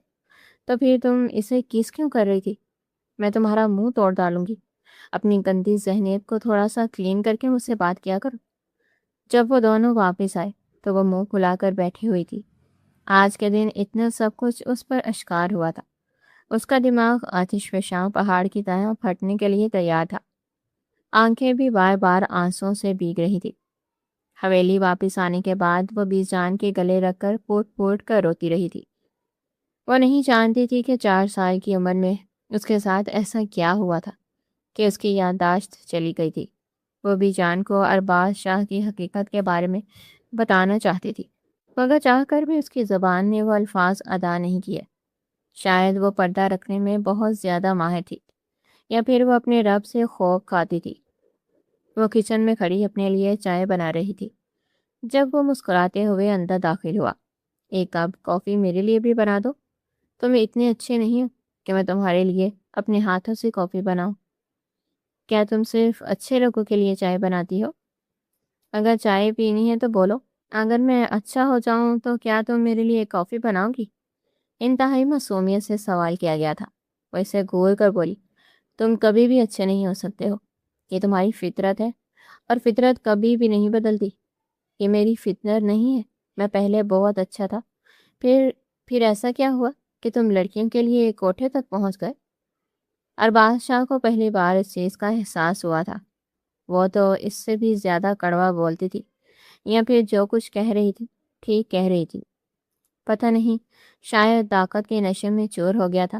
تو پھر تم اسے کس کیوں کر رہی تھی؟ میں تمہارا منہ توڑ ڈالوں گی۔ اپنی گندی ذہنیت کو تھوڑا سا کلین کر کے مجھ سے بات کیا کرو۔ جب وہ دونوں واپس آئے تو وہ منہ کھلا کر بیٹھی ہوئی تھی۔ آج کے دن اتنا سب کچھ اس پر اشکار ہوا تھا۔ اس کا دماغ آتش فشاں پہاڑ کی طرح پھٹنے کے لیے تیار تھا۔ آنکھیں بھی بار بار آنسوں سے بھیگ رہی تھی۔ حویلی واپس آنے کے بعد وہ بیس جان کے گلے رکھ کر پوٹ پوٹ کر روتی رہی تھی۔ وہ نہیں جانتی تھی کہ 4 سال کی عمر میں اس کے ساتھ ایسا کیا ہوا تھا کہ اس کی یادداشت چلی گئی تھی۔ وہ بھی جان کو ارباز شاہ کی حقیقت کے بارے میں بتانا چاہتی تھی، مگر چاہ کر بھی اس کی زبان نے وہ الفاظ ادا نہیں کیے۔ شاید وہ پردہ رکھنے میں بہت زیادہ ماہر تھی، یا پھر وہ اپنے رب سے خوف کھاتی تھی۔ وہ کچن میں کھڑی اپنے لیے چائے بنا رہی تھی جب وہ مسکراتے ہوئے اندر داخل ہوا۔ ایک کپ کافی میرے لیے بھی بنا دو۔ تم اتنے اچھے نہیں ہو کہ میں تمہارے لیے اپنے ہاتھوں سے کافی بناؤں۔ کیا تم صرف اچھے لوگوں کے لیے چائے بناتی ہو؟ اگر چائے پینی ہے تو بولو۔ اگر میں اچھا ہو جاؤں تو کیا تم میرے لیے کافی بناؤ گی؟ انتہائی معصومیت سے سوال کیا گیا تھا۔ وہ اسے گھور کر بولی، تم کبھی بھی اچھے نہیں ہو سکتے ہو۔ یہ تمہاری فطرت ہے، اور فطرت کبھی بھی نہیں بدلتی۔ یہ میری فطرت نہیں ہے۔ میں پہلے بہت اچھا تھا، پھر ایسا کیا ہوا کہ تم لڑکیوں کے لیے کوٹھے تک پہنچ گئے؟ ارباز شاہ کو پہلی بار اس چیز کا احساس ہوا تھا۔ وہ تو اس سے بھی زیادہ کڑوا بولتی تھی، یا پھر جو کچھ کہہ رہی تھی ٹھیک کہہ رہی تھی۔ پتہ نہیں، شاید طاقت کے نشے میں چور ہو گیا تھا۔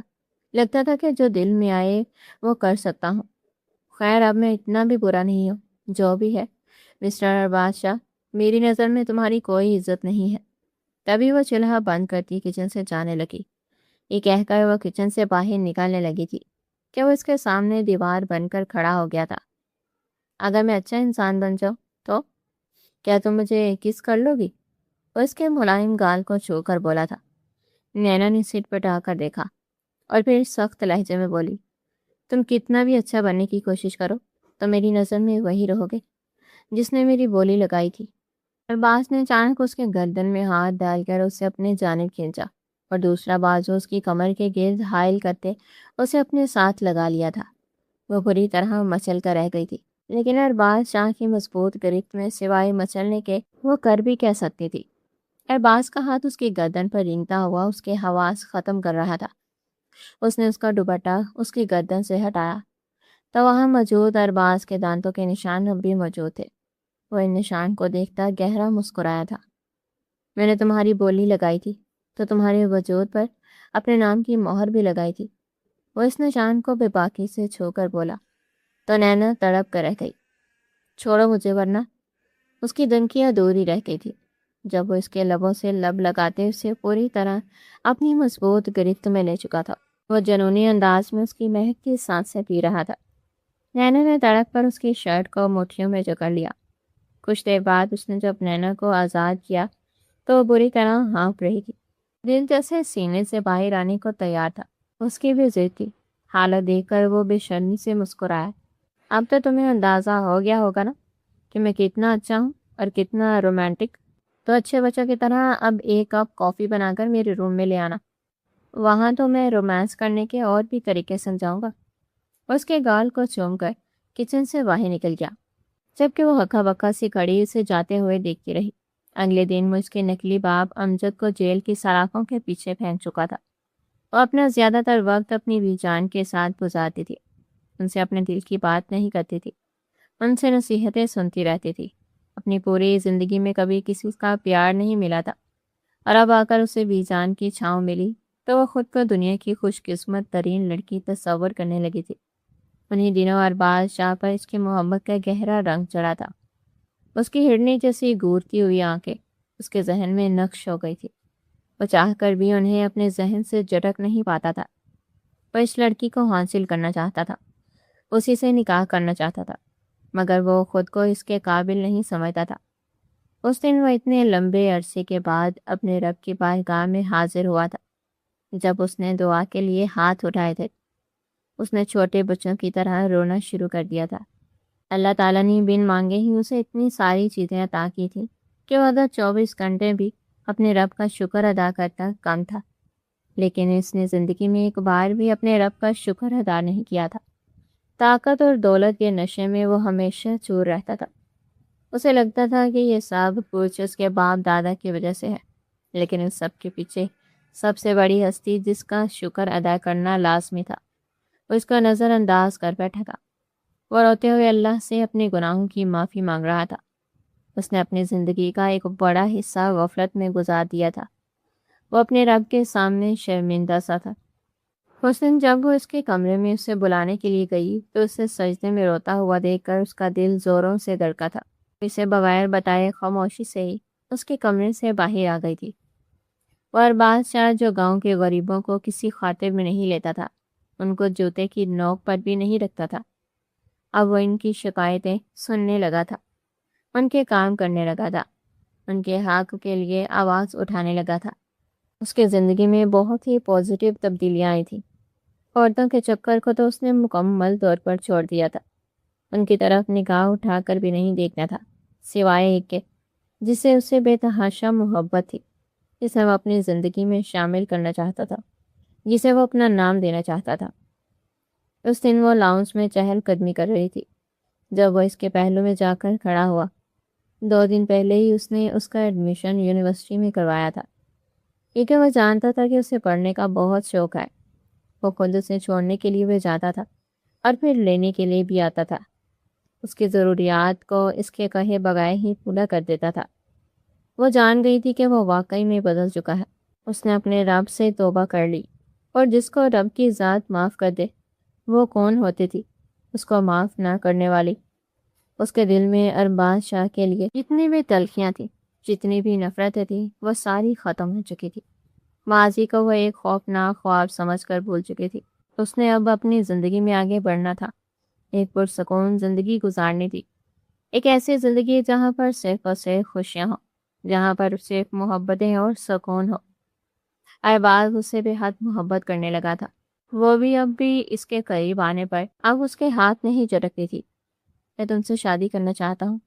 لگتا تھا کہ جو دل میں آئے وہ کر سکتا ہوں۔ خیر، اب میں اتنا بھی برا نہیں ہوں۔ جو بھی ہے مسٹر ارباز شاہ، میری نظر میں تمہاری کوئی عزت نہیں ہے۔ تبھی وہ چولہا بند کرتی کچن سے جانے لگی۔ یہ کہہ کر وہ کچن سے باہر نکلنے لگی تھی کہ وہ اس کے سامنے دیوار بن کر کھڑا ہو گیا تھا۔ اگر میں اچھا انسان بن جاؤں تو کیا تم مجھے کس کر لو گی؟ وہ اس کے ملائم گال کو چھو کر بولا تھا۔ نینا نے سر پٹا کر دیکھا اور پھر سخت لہجے میں بولی، تم کتنا بھی اچھا بننے کی کوشش کرو تو میری نظر میں وہی رہو گے جس نے میری بولی لگائی تھی۔ ارباز نے اچانک اس کے گردن میں ہاتھ ڈال کر اسے اپنے جانب کھینچا اور دوسرا بازو اس کی کمر کے گرد حائل کرتے اسے اپنے ساتھ لگا لیا تھا۔ وہ بری طرح مچل کر رہ گئی تھی، لیکن ارباز شاہ کی مضبوط گرفت میں سوائے مچلنے کے وہ کر بھی کہہ سکتی تھی۔ ارباز کا ہاتھ اس کی گردن پر رینگتا ہوا اس کے حواس ختم کر رہا تھا۔ اس نے اس کا دوپٹہ اس کی گردن سے ہٹایا تو وہاں موجود ارباز کے دانتوں کے نشان اب بھی موجود تھے۔ وہ ان نشان کو دیکھتا گہرا مسکرایا تھا۔ میں نے تمہاری بولی لگائی تھی تو تمہارے وجود پر اپنے نام کی مہر بھی لگائی تھی۔ وہ اس نشان کو بے باکی سے چھو کر بولا تو نینا تڑپ کر رہ گئی۔ چھوڑو مجھے ورنہ۔ اس کی دھمکیاں دور ہی رہ گئی تھی جب وہ اس کے لبوں سے لب لگاتے اسے پوری طرح اپنی مضبوط گرفت میں لے چکا تھا۔ وہ جنونی انداز میں اس کی مہک کی سانسیں پی رہا تھا۔ نینا نے تڑپ کر اس کی شرٹ کو مٹھیوں میں جکڑ لیا۔ کچھ دیر بعد اس نے جب نینا کو آزاد کیا تو وہ بری طرح ہانپ رہی تھی۔ دل جیسے سینے سے باہر آنے کو تیار تھا۔ اس کی بھی ضد تھی۔ حالت دیکھ کر وہ بے شرمی سے مسکرایا۔ اب تو تمہیں اندازہ ہو گیا ہوگا نا کہ میں کتنا اچھا ہوں اور کتنا رومانٹک۔ تو اچھے بچوں کی طرح اب ایک کپ کافی بنا کر میرے روم میں لے آنا۔ وہاں تو میں رومانس کرنے کے اور بھی طریقے سمجھاؤں گا۔ اس کے گال کو چوم کر کچن سے باہر نکل گیا، جبکہ وہ ہکا بکا سی کھڑی اسے جاتے ہوئے دیکھتی رہی۔ اگلے دن وہ اس کے نکلی باپ امجد کو جیل کی سلاخوں کے پیچھے پھینک چکا تھا۔ وہ اپنا زیادہ تر وقت اپنی بیوی جان کے ساتھ گزارتی تھی، ان سے اپنے دل کی بات نہیں کرتی تھی، ان سے نصیحتیں سنتی رہتی تھی۔ اپنی پوری زندگی میں کبھی کسی کا پیار نہیں ملا تھا، اور اب آ کر اسے بیوی جان کی چھاؤں ملی تو وہ خود کو دنیا کی خوش قسمت ترین لڑکی تصور کرنے لگی تھی۔ انہیں دنوں اور بادشاہ پر اس کی محبت کا گہرا رنگ چڑھا تھا۔ اس کی ہرنی جیسی گورتی ہوئی آنکھیں اس کے ذہن میں نقش ہو گئی تھی۔ وہ چاہ کر بھی انہیں اپنے ذہن سے جھٹک نہیں پاتا تھا۔ وہ اس لڑکی کو حاصل کرنا چاہتا تھا، اسی سے نکاح کرنا چاہتا تھا، مگر وہ خود کو اس کے قابل نہیں سمجھتا تھا۔ اس دن وہ اتنے لمبے عرصے کے بعد اپنے رب کی بارگاہ میں حاضر ہوا تھا۔ جب اس نے دعا کے لیے ہاتھ اٹھائے تھے، اس نے چھوٹے بچوں کی طرح رونا شروع کر دیا تھا۔ اللہ تعالیٰ نے بن مانگے ہی اسے اتنی ساری چیزیں عطا کی تھیں کہ وہ ادھر 24 گھنٹے بھی اپنے رب کا شکر ادا کرتا کم تھا، لیکن اس نے زندگی میں ایک بار بھی اپنے رب کا شکر ادا نہیں کیا تھا۔ طاقت اور دولت کے نشے میں وہ ہمیشہ چور رہتا تھا۔ اسے لگتا تھا کہ یہ سب کچھ اس کے باپ دادا کی وجہ سے ہے، لیکن اس سب کے پیچھے سب سے بڑی ہستی جس کا شکر ادا کرنا لازمی تھا، وہ اس کو نظر انداز کر بیٹھا تھا۔ وہ روتے ہوئے اللہ سے اپنے گناہوں کی معافی مانگ رہا تھا۔ اس نے اپنی زندگی کا ایک بڑا حصہ غفلت میں گزار دیا تھا۔ وہ اپنے رب کے سامنے شرمندہ سا تھا۔ اس دن جب وہ اس کے کمرے میں اسے بلانے کے لیے گئی تو اسے سجدے میں روتا ہوا دیکھ کر اس کا دل زوروں سے دھڑکا تھا۔ اسے بغیر بتائے خاموشی سے ہی اس کے کمرے سے باہر آ گئی تھی۔ وہ ہر بادشاہ جو گاؤں کے غریبوں کو کسی خاطر میں نہیں لیتا تھا، ان کو جوتے کی نوک پر بھی نہیں رکھتا تھا، اب وہ ان کی شکایتیں سننے لگا تھا، ان کے کام کرنے لگا تھا، ان کے حق کے لیے آواز اٹھانے لگا تھا۔ اس کے زندگی میں بہت ہی پازیٹیو تبدیلیاں آئی تھیں۔ عورتوں کے چکر کو تو اس نے مکمل طور پر چھوڑ دیا تھا۔ ان کی طرف نگاہ اٹھا کر بھی نہیں دیکھنا تھا، سوائے ایک کے جس سے اسے بے تحاشا محبت تھی، جسے وہ اپنی زندگی میں شامل کرنا چاہتا تھا، جسے وہ اپنا نام دینا چاہتا تھا۔ اس دن وہ لاؤنج میں چہل قدمی کر رہی تھی جب وہ اس کے پہلو میں جا کر کھڑا ہوا۔ 2 دن پہلے ہی اس نے اس کا ایڈمیشن یونیورسٹی میں کروایا تھا، کیونکہ وہ جانتا تھا کہ اسے پڑھنے کا بہت شوق ہے۔ وہ خود اسے چھوڑنے کے لیے بھی جاتا تھا اور پھر لینے کے لیے بھی آتا تھا۔ اس کی ضروریات کو اس کے کہے بغیر ہی پورا کر دیتا تھا۔ وہ جان گئی تھی کہ وہ واقعی میں بدل چکا ہے۔ اس نے اپنے رب سے توبہ کر لی، اور جس کو رب کی ذات معاف کر دے وہ کون ہوتی تھی اس کو معاف نہ کرنے والی؟ اس کے دل میں ارباز شاہ کے لیے جتنی بھی تلخیاں تھیں، جتنی بھی نفرتیں تھیں، وہ ساری ختم ہو چکی تھی۔ ماضی کو وہ ایک خوفناک خواب سمجھ کر بھول چکی تھی۔ اس نے اب اپنی زندگی میں آگے بڑھنا تھا، ایک پرسکون زندگی گزارنی تھی، ایک ایسی زندگی جہاں پر صرف اور صرف خوشیاں ہوں، جہاں پر صرف محبتیں اور سکون ہو۔ ارباز اس سے بے حد محبت کرنے لگا تھا۔ وہ اب بھی اس کے قریب آنے پر اب اس کے ہاتھ نہیں جھٹکتی تھی۔ میں تم سے شادی کرنا چاہتا ہوں،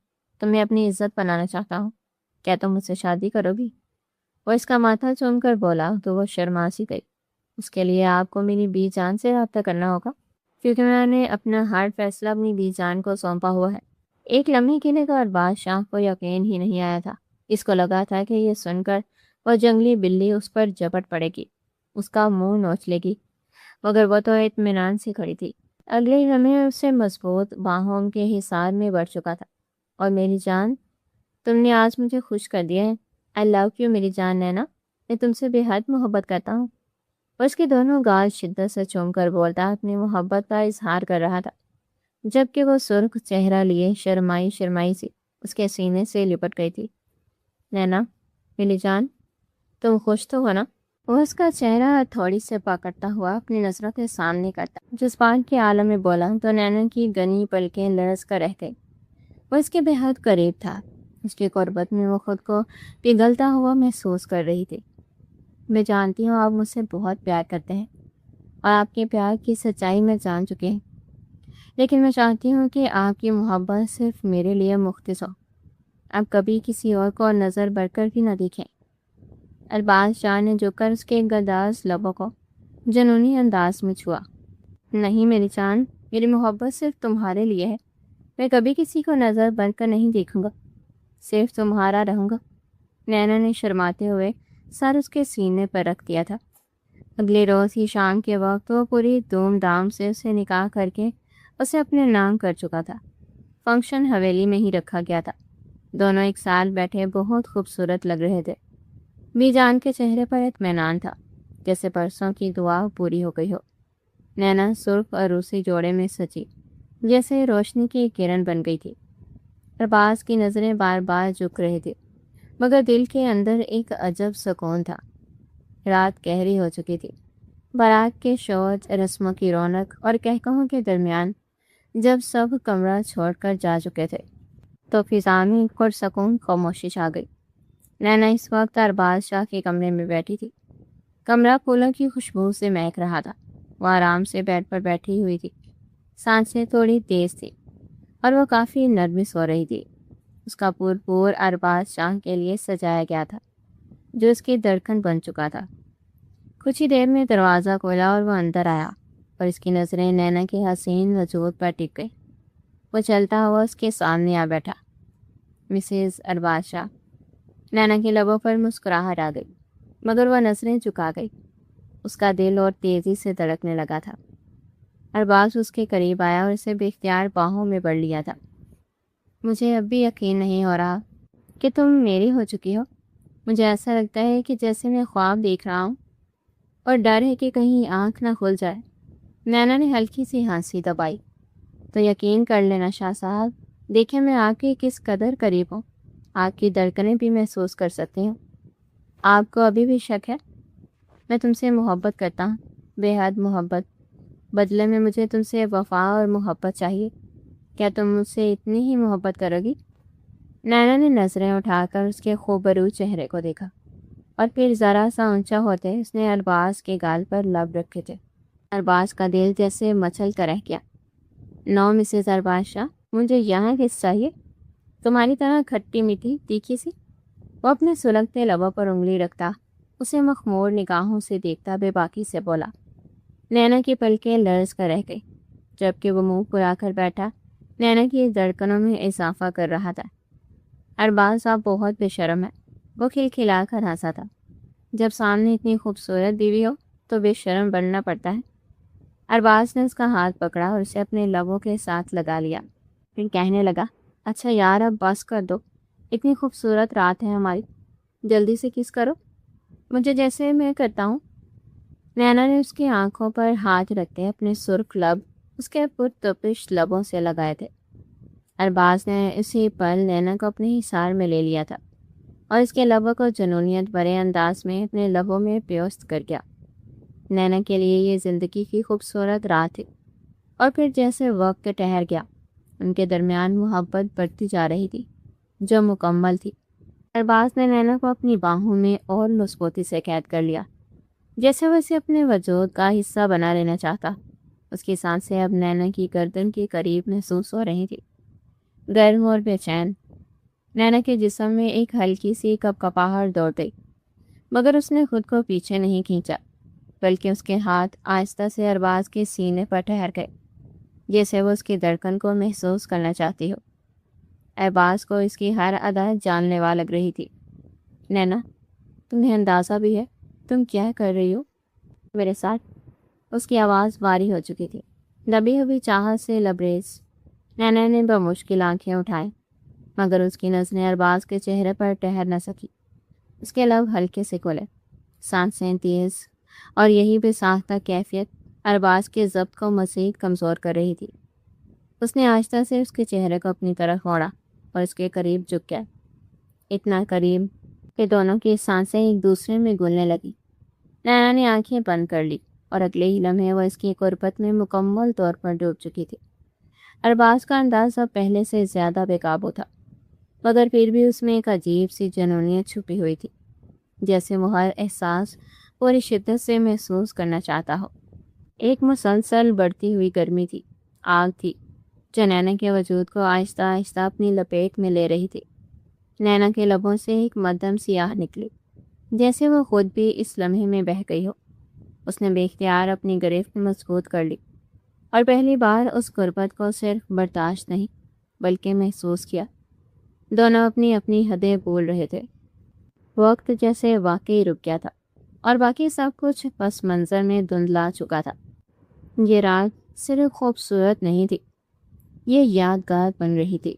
تمہیں اپنی عزت بنانا چاہتا ہوں، کیا تم مجھ سے شادی کرو گی؟ وہ اس کا ماتھا چوم کر بولا تو وہ شرما سی گئی۔ اس کے لیے آپ کو میری بیوی جان سے رابطہ کرنا ہوگا، کیونکہ میں نے اپنا ہر فیصلہ اپنی بیوی جان کو سونپا ہوا ہے۔ ایک لمحے کے لیے تو بادشاہ کو یقین ہی نہیں آیا تھا۔ اس کو لگا تھا کہ یہ سن کر وہ جنگلی بلی اس پر جپٹ پڑے گی، اس کا منہ نوچ لے گی، مگر وہ تو اطمینان سے کھڑی تھی۔ اگلے لمحے اسے مضبوط باہوں کے حصار میں بڑھ چکا تھا۔ اور میری جان، تم نے آج مجھے خوش کر دیا ہے۔ آئی لو یو میری جان نینا، میں تم سے بے حد محبت کرتا ہوں۔ اور اس کے دونوں گال شدت سے چوم کر بولتا اپنی محبت کا اظہار کر رہا تھا، جبکہ وہ سرخ چہرہ لیے شرمائی سی اس کے سینے سے لپٹ گئی تھی۔ نینا میری جان، تم خوش تو ہو نا؟ وہ اس کا چہرہ تھوڑی سے پکڑتا ہوا اپنی نظروں کے سامنے کرتا جذبات کے عالم میں بولا تو نینا کی گنی پلکیں لرز کر رہ گئی۔ وہ اس کے بے حد قریب تھا، اس کی قربت میں وہ خود کو پگھلتا ہوا محسوس کر رہی تھی۔ میں جانتی ہوں آپ مجھ سے بہت پیار کرتے ہیں اور آپ کے پیار کی سچائی میں جان چکے ہیں، لیکن میں چاہتی ہوں کہ آپ کی محبت صرف میرے لیے مختص ہو، آپ کبھی کسی اور کو نظر بڑھ کر بھی نہ دیکھیں۔ ارباز شاہ نے جھک کر اس کے گداز لبوں کو جنونی انداز میں چھوا۔ نہیں میری جان، میری محبت صرف تمہارے لیے ہے، میں کبھی کسی کو نظر بڑھ کر نہیں دیکھوں گا، صرف تمہارا رہوں گا۔ نینا نے شرماتے ہوئے سر اس کے سینے پر رکھ دیا تھا۔ اگلے روز ہی شام کے وقت وہ پوری دھوم دھام سے اسے نکاح کر کے اسے اپنے نام کر چکا تھا۔ فنکشن حویلی میں ہی رکھا گیا تھا۔ دونوں ایک ساتھ بیٹھے بہت خوبصورت لگ رہے تھے۔ بی جان کے چہرے پر اطمینان تھا، جیسے پرسوں کی دعا پوری ہو گئی ہو۔ نینا سرخ اور روسی جوڑے میں سچی، جیسے روشنی کی کرن بن گئی تھی۔ ارباز کی نظریں بار بار جھک رہی تھی، مگر دل کے اندر ایک عجب سکون تھا۔ رات گہری ہو چکی تھی۔ بارات کے شور، رسموں کی رونق اور کہکہوں کے درمیان جب سب کمرہ چھوڑ کر جا چکے تھے تو فضا میں پرسکون خاموشی چھا گئی۔ نینا اس وقت ارباز شاہ کے کمرے میں بیٹھی تھی۔ کمرہ پھولوں کی خوشبو سے مہک رہا تھا۔ وہ آرام سے بیڈ پر بیٹھی ہوئی تھی۔ سانسیں تھوڑی تیز تھی اور وہ کافی نرمس ہو رہی تھی۔ اس کا پور ارباز شاہ کے لیے سجایا گیا تھا، جو اس کی دھڑکن بن چکا تھا۔ کچھ ہی دیر میں دروازہ کھولا اور وہ اندر آیا اور اس کی نظریں نینا کے حسین وجود پر ٹک گئی۔ وہ چلتا ہوا اس کے سامنے آ بیٹھا۔ مسز ارباز شاہ۔ نینا کے لبوں پر مسکراہٹ آ گئی، مگر وہ نظریں جھکا گئی۔ اس کا دل اور تیزی سے دھڑکنے لگا تھا۔ ارباز اس کے قریب آیا اور اسے بے اختیار باہوں میں بڑھ لیا تھا۔ مجھے اب بھی یقین نہیں ہو رہا کہ تم میری ہو چکی ہو۔ مجھے ایسا لگتا ہے کہ جیسے میں خواب دیکھ رہا ہوں اور ڈر ہے کہ کہیں آنکھ نہ کھل جائے۔ نینا نے ہلکی سی ہنسی دبائی۔ تو یقین کر لینا شاہ صاحب، دیکھیں میں آپ کے کس قدر قریب ہوں۔ آپ کی دھڑکنیں بھی محسوس کر سکتی ہوں۔ آپ کو ابھی بھی شک ہے؟ میں تم سے محبت کرتا ہوں، بے حد محبت۔ بدلے میں مجھے تم سے وفا اور محبت چاہیے۔ کیا تم مجھ سے اتنی ہی محبت کرو گی؟ نینا نے نظریں اٹھا کر اس کے خوبرو چہرے کو دیکھا اور پھر ذرا سا اونچا ہوتے اس نے ارباز کے گال پر لب رکھے تھے۔ ارباز کا دل جیسے مچل کر رہ گیا۔ نو مسز ارباز شاہ، مجھے یہاں کس چاہیے؟ تمہاری طرح کھٹی میٹھی تیکھی سی۔ وہ اپنے سلگتے لبوں پر انگلی رکھتا اسے مخمور نگاہوں سے دیکھتا بے باکی سے بولا۔ نینا کی پلکیں لرز کر رہ گئی، جبکہ وہ منہ پھلا کر بیٹھا نینا کی دھڑکنوں میں اضافہ کر رہا تھا۔ ارباز آپ بہت بے شرم ہے۔ وہ کھلکھلا کر ہنسا تھا۔ جب سامنے اتنی خوبصورت بیوی ہو تو بے شرم بننا پڑتا ہے۔ ارباز نے اس کا ہاتھ پکڑا اور اسے اپنے لبوں کے ساتھ لگا لیا، پھر کہنے لگا، اچھا یار اب بس کر دو، اتنی خوبصورت رات ہے ہماری، جلدی سے کس کرو مجھے جیسے میں کرتا ہوں۔ نینا نے اس کی آنکھوں پر ہاتھ رکھتے اپنے سرخ لب اس کے پرتپش لبوں سے لگائے تھے۔ ارباز نے اسی پل نینا کو اپنے حصار میں لے لیا تھا اور اس کے لبوں کو جنونیت بھرے انداز میں اپنے لبوں میں پیوست کر گیا۔ نینا کے لیے یہ زندگی کی خوبصورت رات تھی، اور پھر جیسے وقت ٹھہر گیا ان کے درمیان محبت بڑھتی جا رہی تھی، جو مکمل تھی۔ ارباز نے نینا کو اپنی باہوں میں اور مضبوطی سے قید کر لیا، جیسے وہ اسے اپنے وجود کا حصہ بنا لینا چاہتا۔ اس کی سانسیں اب نینا کی گردن کے قریب محسوس ہو رہی تھی، گرم اور بے چین۔ نینا کے جسم میں ایک ہلکی سی کپکپاہٹ دوڑ گئی، مگر اس نے خود کو پیچھے نہیں کھینچا، بلکہ اس کے ہاتھ آہستہ سے ارباز کے سینے پر ٹھہر گئے، جیسے وہ اس کی دھڑکن کو محسوس کرنا چاہتی ہو۔ ارباز کو اس کی ہر ادا جان لیوا لگ رہی تھی۔ نینا، تمہیں اندازہ بھی ہے تم کیا کر رہی ہو میرے ساتھ؟ اس کی آواز بھاری ہو چکی تھی، دبی ہوئی چاہت سے لبریز۔ نینا نے بمشکل آنکھیں اٹھائیں، مگر اس کی نظریں ارباز کے چہرے پر ٹھہر نہ سکی۔ اس کے لب ہلکے سے کھلے، سانسیں تیز، اور یہی بے ساختہ کیفیت ارباز کے ضبط کو مزید کمزور کر رہی تھی۔ اس نے آہستہ سے اس کے چہرے کو اپنی طرف موڑا اور اس کے قریب جھک گیا، اتنا قریب کہ دونوں کی سانسیں ایک دوسرے میں گھلنے لگی۔ نینا نے آنکھیں بند کر لی اور اگلے ہی لمحے وہ اس کی قربت میں مکمل طور پر ڈوب چکی تھی۔ ارباز کا انداز اب پہلے سے زیادہ بے قابو تھا، مگر پھر بھی اس میں ایک عجیب سی جنونیت چھپی ہوئی تھی، جیسے وہ ہر احساس پوری شدت سے محسوس کرنا چاہتا ہو۔ ایک مسلسل بڑھتی ہوئی گرمی تھی، آگ تھی، جو نینا کے وجود کو آہستہ آہستہ اپنی لپیٹ میں لے رہی تھی۔ نینا کے لبوں سے ایک مدھم سی آہ نکلی، جیسے وہ خود بھی اس لمحے میں بہہ گئی ہو۔ اس نے بے اختیار اپنی گرفت مضبوط کر لی اور پہلی بار اس غربت کو صرف برداشت نہیں بلکہ محسوس کیا۔ دونوں اپنی اپنی حدیں بول رہے تھے۔ وقت جیسے واقعی رک گیا تھا۔ اور باقی سب کچھ پس منظر میں دھندلا چکا تھا۔ یہ رات صرف خوبصورت نہیں تھی، یہ یادگار بن رہی تھی۔